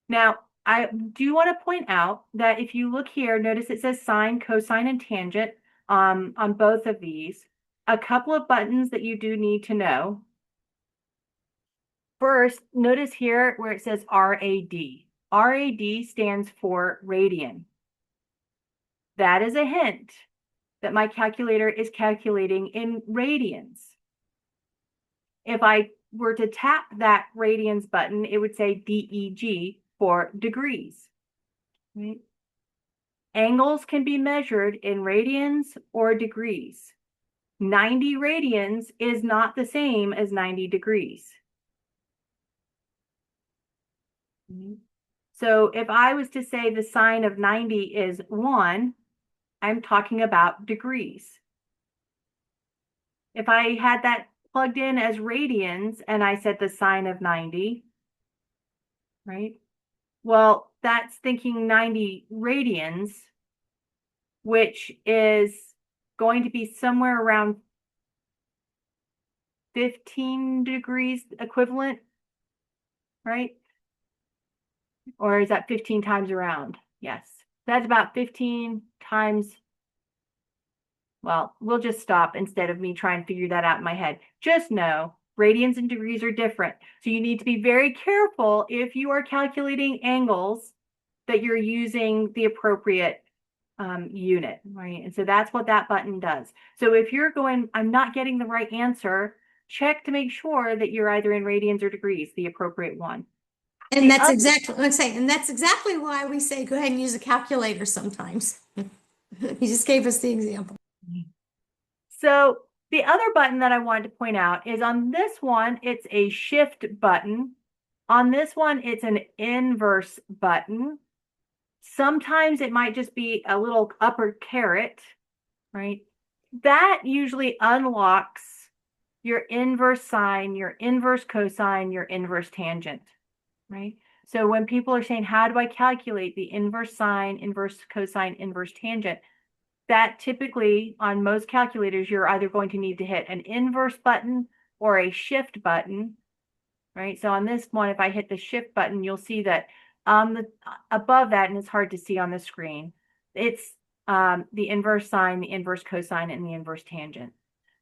Now, I do want to point out that if you look here, notice it says sine, cosine, and tangent on both of these. A couple of buttons that you do need to know. First, notice here where it says RAD. RAD stands for radian. That is a hint that my calculator is calculating in radians. If I were to tap that radians button, it would say DEG for degrees. Right? Angles can be measured in radians or degrees. 90 radians is not the same as 90 degrees. So if I was to say the sine of 90 is 1, I'm talking about degrees. If I had that plugged in as radians and I said the sine of 90, right? Well, that's thinking 90 radians, which is going to be somewhere around 15 degrees equivalent, right? Or is that 15 times around? Yes. That's about 15 times. Well, we'll just stop instead of me trying to figure that out in my head. Just know radians and degrees are different. So you need to be very careful if you are calculating angles that you're using the appropriate unit, right? And so that's what that button does. So if you're going, I'm not getting the right answer, check to make sure that you're either in radians or degrees, the appropriate one. And that's exactly what I'm saying. And that's exactly why we say go ahead and use a calculator sometimes. He just gave us the example. So the other button that I wanted to point out is on this one, it's a shift button. On this one, it's an inverse button. Sometimes it might just be a little upper caret, right? That usually unlocks your inverse sine, your inverse cosine, your inverse tangent, right? So when people are saying, how do I calculate the inverse sine, inverse cosine, inverse tangent? That typically on most calculators, you're either going to need to hit an inverse button or a shift button, right? So on this one, if I hit the shift button, you'll see that on the above that, and it's hard to see on the screen, it's the inverse sine, the inverse cosine, and the inverse tangent.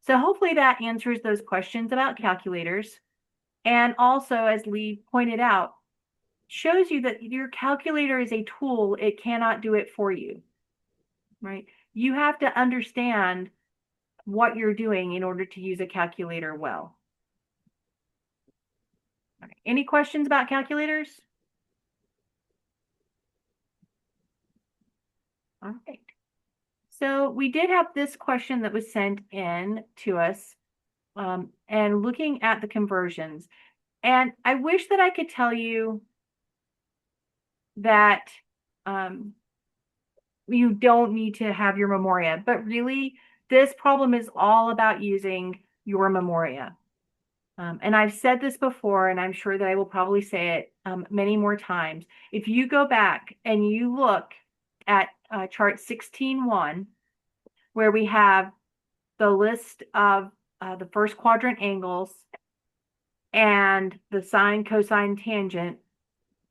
So hopefully that answers those questions about calculators. And also, as Lee pointed out, shows you that your calculator is a tool. It cannot do it for you, right? You have to understand what you're doing in order to use a calculator well. Okay. Any questions about calculators? All right. So we did have this question that was sent in to us, and looking at the conversions. And I wish that I could tell you that you don't need to have your memoria, but really this problem is all about using your memoria. And I've said this before, and I'm sure that I will probably say it many more times. If you go back and you look at chart 16.1, where we have the list of the first quadrant angles and the sine, cosine, tangent,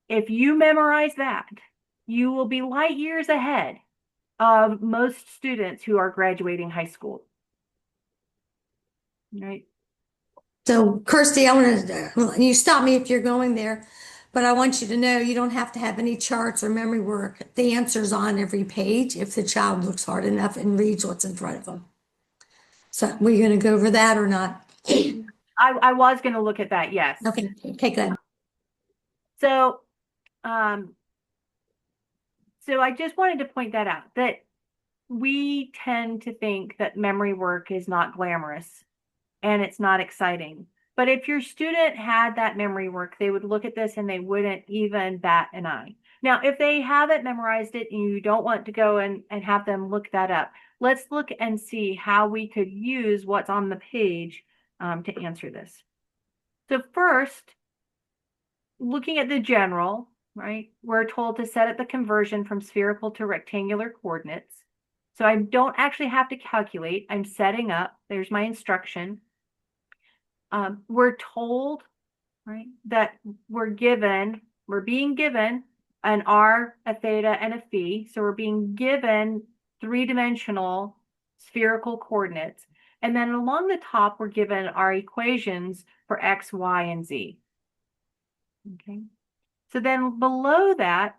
if you memorize that, you will be light years ahead of most students who are graduating high school. Right? So, Kirsty, I want to, you stop me if you're going there, but I want you to know you don't have to have any charts or memory work. The answer's on every page if the child looks hard enough and reads what's in front of them. So, we're going to go over that or not? I was going to look at that, yes. Okay, good. So, so I just wanted to point that out, that we tend to think that memory work is not glamorous and it's not exciting. But if your student had that memory work, they would look at this and they wouldn't even bat an eye. Now, if they haven't memorized it and you don't want to go and have them look that up, let's look and see how we could use what's on the page to answer this. So first, looking at the general, right, we're told to set up the conversion from spherical to rectangular coordinates. So I don't actually have to calculate. I'm setting up. There's my instruction. We're told, right, that we're being given an r, a theta, and a phi. So we're being given three-dimensional spherical coordinates. And then along the top, we're given our equations for x, y, and z. Okay. So then below that,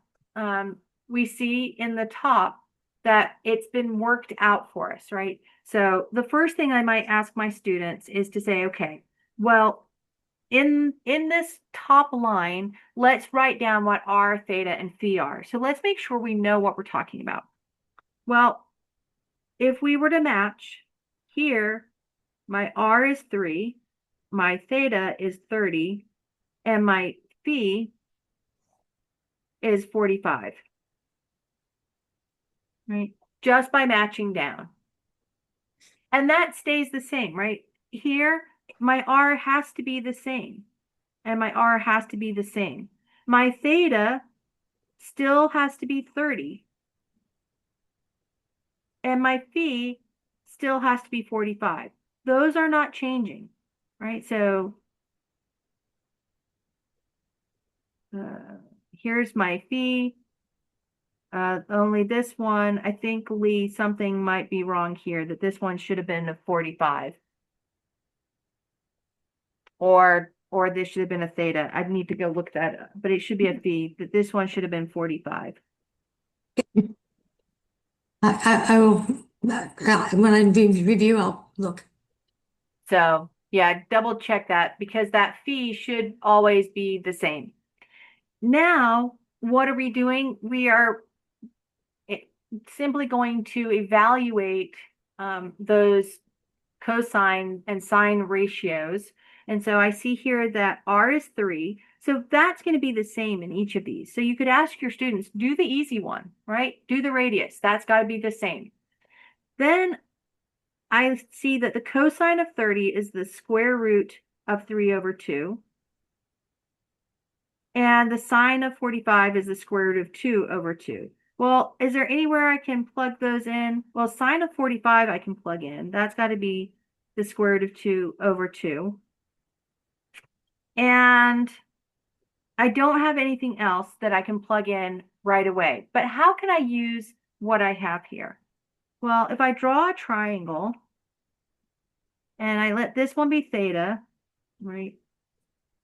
we see in the top that it's been worked out for us, right? So the first thing I might ask my students is to say, okay, well, in this top line, let's write down what r, theta, and phi are. So let's make sure we know what we're talking about. Well, if we were to match here, my r is 3, my theta is 30, and my phi is 45. Right? Just by matching down. And that stays the same, right? Here, my r has to be the same. And my r has to be the same. My theta still has to be 30. And my phi still has to be 45. Those are not changing, right? So here's my phi. Only this one, I think, Lee, something might be wrong here, that this one should have been a 45. Or this should have been a theta. I'd need to go look that up, but it should be a phi, that this one should have been 45. I will, when I review, I'll look. So yeah, double check that, because that phi should always be the same. Now, what are we doing? We are simply going to evaluate those cosine and sine ratios. And so I see here that r is 3. So that's going to be the same in each of these. So you could ask your students, do the easy one, right? Do the radius. That's got to be the same. Then I see that the cosine of 30 is the square root of 3 over 2. And the sine of 45 is the square root of 2 over 2. Well, is there anywhere I can plug those in? Well, sine of 45 I can plug in. That's got to be the square root of 2 over 2. And I don't have anything else that I can plug in right away. But how can I use what I have here? Well, if I draw a triangle and I let this one be theta, right?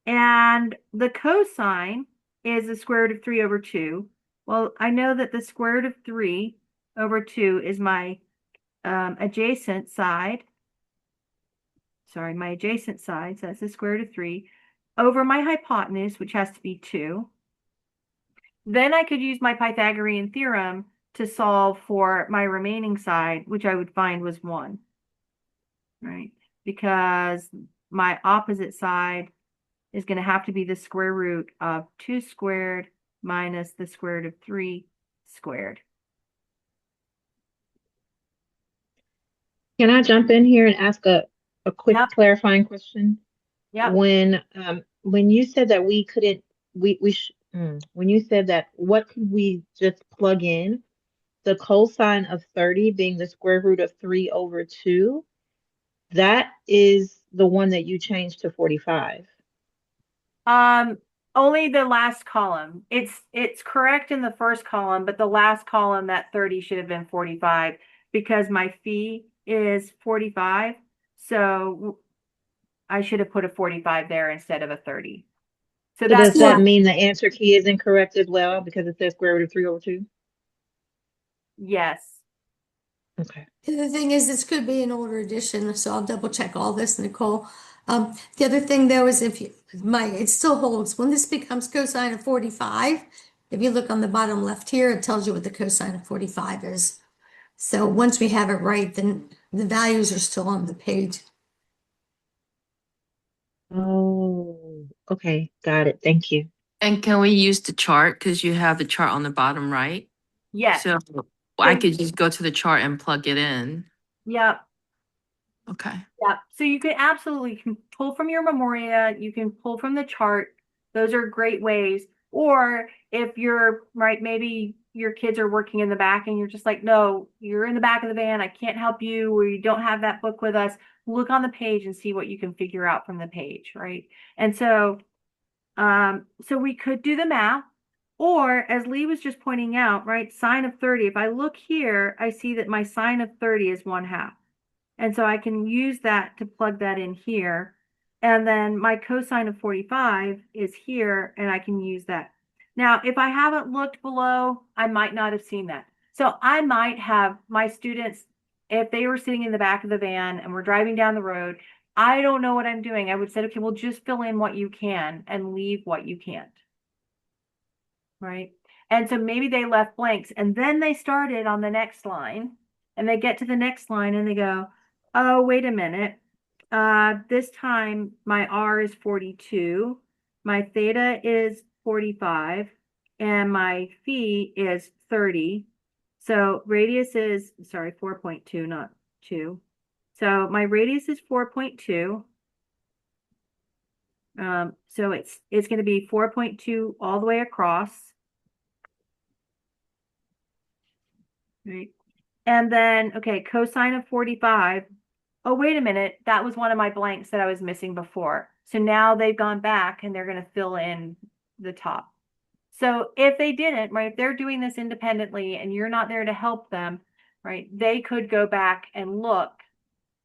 And the cosine is the square root of 3 over 2. Well, I know that the square root of 3 over 2 is my adjacent side. Sorry, my adjacent side, so that's the square root of 3, over my hypotenuse, which has to be 2. Then I could use my Pythagorean theorem to solve for my remaining side, which I would find was 1, right? Because my opposite side is going to have to be the square root of 2 squared minus the square root of 3 squared. Can I jump in here and ask a quick Yep. clarifying question? Yep. When you said that we couldn't when you said that what could we just plug in? The cosine of 30 being the square root of 3 over 2, that is the one that you changed to 45. Only the last column. It's correct in the first column, but the last column, that 30 should have been 45 because my phi is 45. So I should have put a 45 there instead of a 30. So So that's does that why, mean the answer key is incorrect as well because it says square root of 3 over 2? yes. Okay. The thing is, this could be an older edition, so I'll double check all this, Nicole. The other thing though is if you, it still holds, when this becomes cosine of 45, if you look on the bottom left here, it tells you what the cosine of 45 is. So once we have it right, then the values are still on the page. Oh, okay. Got it. Thank you. And can we use the chart? Because you have the chart on the bottom right. Yes. So I could just go to the chart and plug it in. Yep. Okay. Yep. So you can pull from your Memoria, you can pull from the chart. Those are great ways. Or if you're right, maybe your kids are working in the back and you're just like, no, you're in the back of the van. I can't help you, or you don't have that book with us. Look on the page and see what you can figure out from the page, right? And so, so we could do the math, or as Lee was just pointing out, right, sine of 30. If I look here, I see that my sine of 30 is 1/2. And so I can use that to plug that in here. And then my cosine of 45 is here, and I can use that. Now, if I haven't looked below, I might not have seen that. So I might have my students, if they were sitting in the back of the van and we're driving down the road, I don't know what I'm doing. I would say, okay, well, just fill in what you can and leave what you can't. Right? And so maybe they left blanks and then they started on the next line and they get to the next line and they go, oh, wait a minute. This time my R is 42, my theta is 45, and my phi is 30. So radius is, sorry, 4.2, not 2. So my radius is 4.2. So it's going to be 4.2 all the way across. Right. And then, okay, cosine of 45. Oh, wait a minute. That was one of my blanks that I was missing before. So now they've gone back and they're going to fill in the top. So if they didn't, right, if they're doing this independently and you're not there to help them, right, they could go back and look,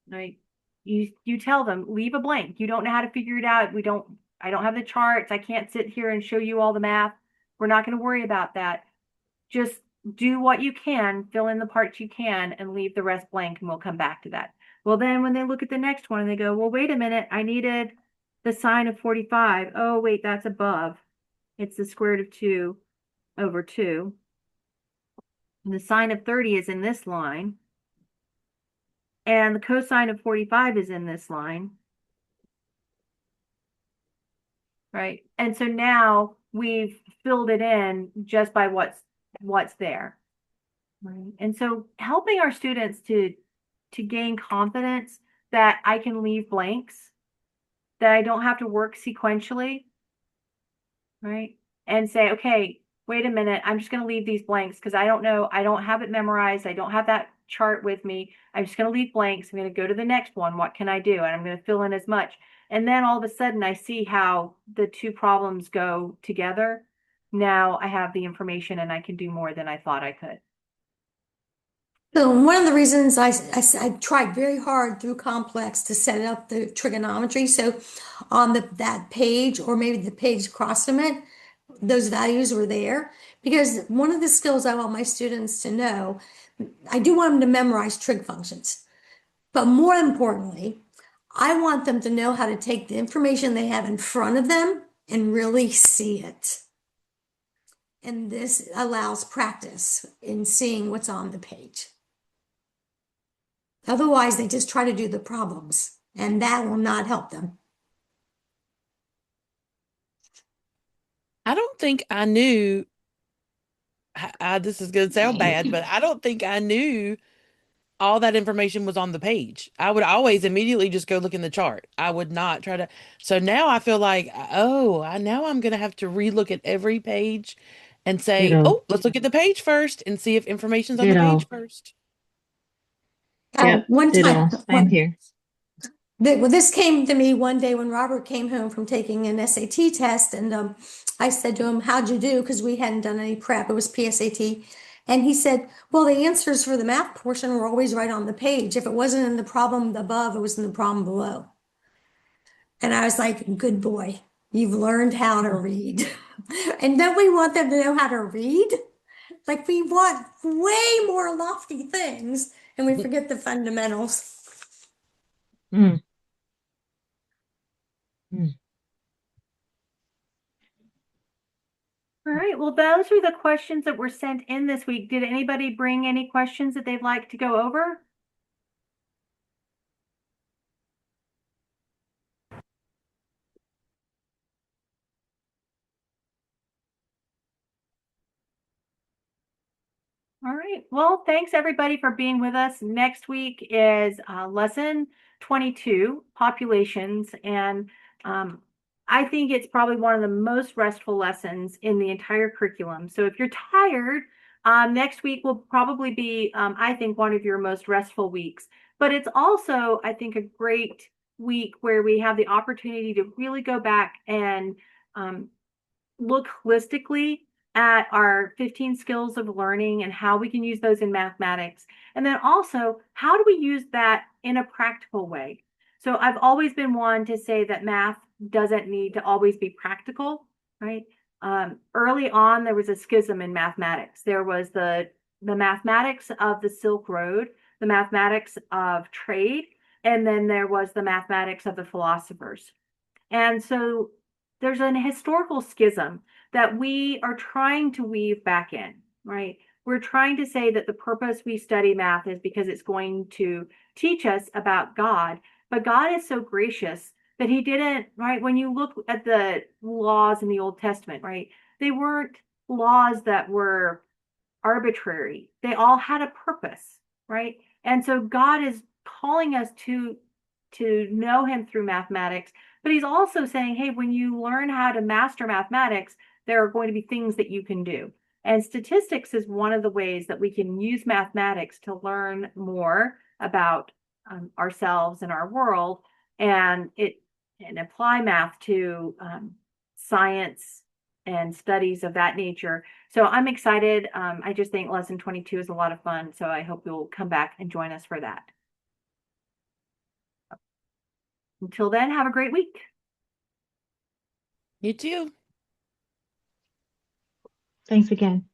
right? You tell them, leave a blank. You don't know how to figure it out. I don't have the charts. I can't sit here and show you all the math. We're not going to worry about that. Just do what you can, fill in the parts you can, and leave the rest blank, and we'll come back to that. Well, then when they look at the next one and they go, well, wait a minute, I needed the sine of 45. Oh, wait, that's above. It's the square root of 2 over 2. And the sine of 30 is in this line. And the cosine of 45 is in this line. Right? And so now we've filled it in just by what's there. Right. And so helping our students to gain confidence that I can leave blanks, that I don't have to work sequentially, right? And say, okay, wait a minute, I'm just going to leave these blanks because I don't know, I don't have it memorized, I don't have that chart with me. I'm just going to leave blanks. I'm going to go to the next one. What can I do? And I'm going to fill in as much. And then all of a sudden I see how the two problems go together. Now I have the information and I can do more than I thought I could. So one of the reasons I tried very hard through complex to set up the trigonometry. So on that page, or maybe the page across from it, those values were there. Because one of the skills I want my students to know, I do want them to memorize trig functions. But more importantly, I want them to know how to take the information they have in front of them and really see it. And this allows practice in seeing what's on the page. Otherwise, they just try to do the problems, and that will not help them. I don't think I knew. This is going to sound bad, but I don't think I knew all that information was on the page. I would always immediately just go look in the chart. I would not try to. So now I feel like, oh, now I'm going to have to relook at every page and say, Ditto. oh, let's look at the page first and see if information's on the page Ditto. first. Yep. One Ditto. time, Same here. well, this came to me one day when Robert came home from taking an SAT test, and I said to him, "How'd you do?" Because we hadn't done any prep; it was PSAT, and he said, "Well, the answers for the math portion were always right on the page. If it wasn't in the problem above, it was in the problem below." And I was like, "Good boy, you've learned how to read." And don't we want them to know how to read? Like we want way more lofty things, and we forget the fundamentals. Mm. Mm. All right. Well, those are the questions that were sent in this week. Did anybody bring any questions that they'd like to go over? All right. Well, thanks everybody for being with us. Next week is lesson 22, populations. And I think it's probably one of the most restful lessons in the entire curriculum. So if you're tired, next week will probably be, I think, one of your most restful weeks. But it's also, I think, a great week where we have the opportunity to really go back and look holistically at our 15 skills of learning and how we can use those in mathematics. And then also, how do we use that in a practical way? So I've always been one to say that math doesn't need to always be practical, right? Early on, there was a schism in mathematics. There was the mathematics of the Silk Road, the mathematics of trade, and then there was the mathematics of the philosophers. And so there's an historical schism that we are trying to weave back in, right? We're trying to say that the purpose we study math is because it's going to teach us about God. But God is so gracious that he didn't, right? When you look at the laws in the Old Testament, right? They weren't laws that were arbitrary. They all had a purpose, right? And so God is calling us to know him through mathematics, but he's also saying, hey, when you learn how to master mathematics, there are going to be things that you can do. And statistics is one of the ways that we can use mathematics to learn more about ourselves and our world, and apply math to science and studies of that nature. So I'm excited. I just think lesson 22 is a lot of fun. So I hope you'll come back and join us for that. Until then, have a great week. You too. Thanks again.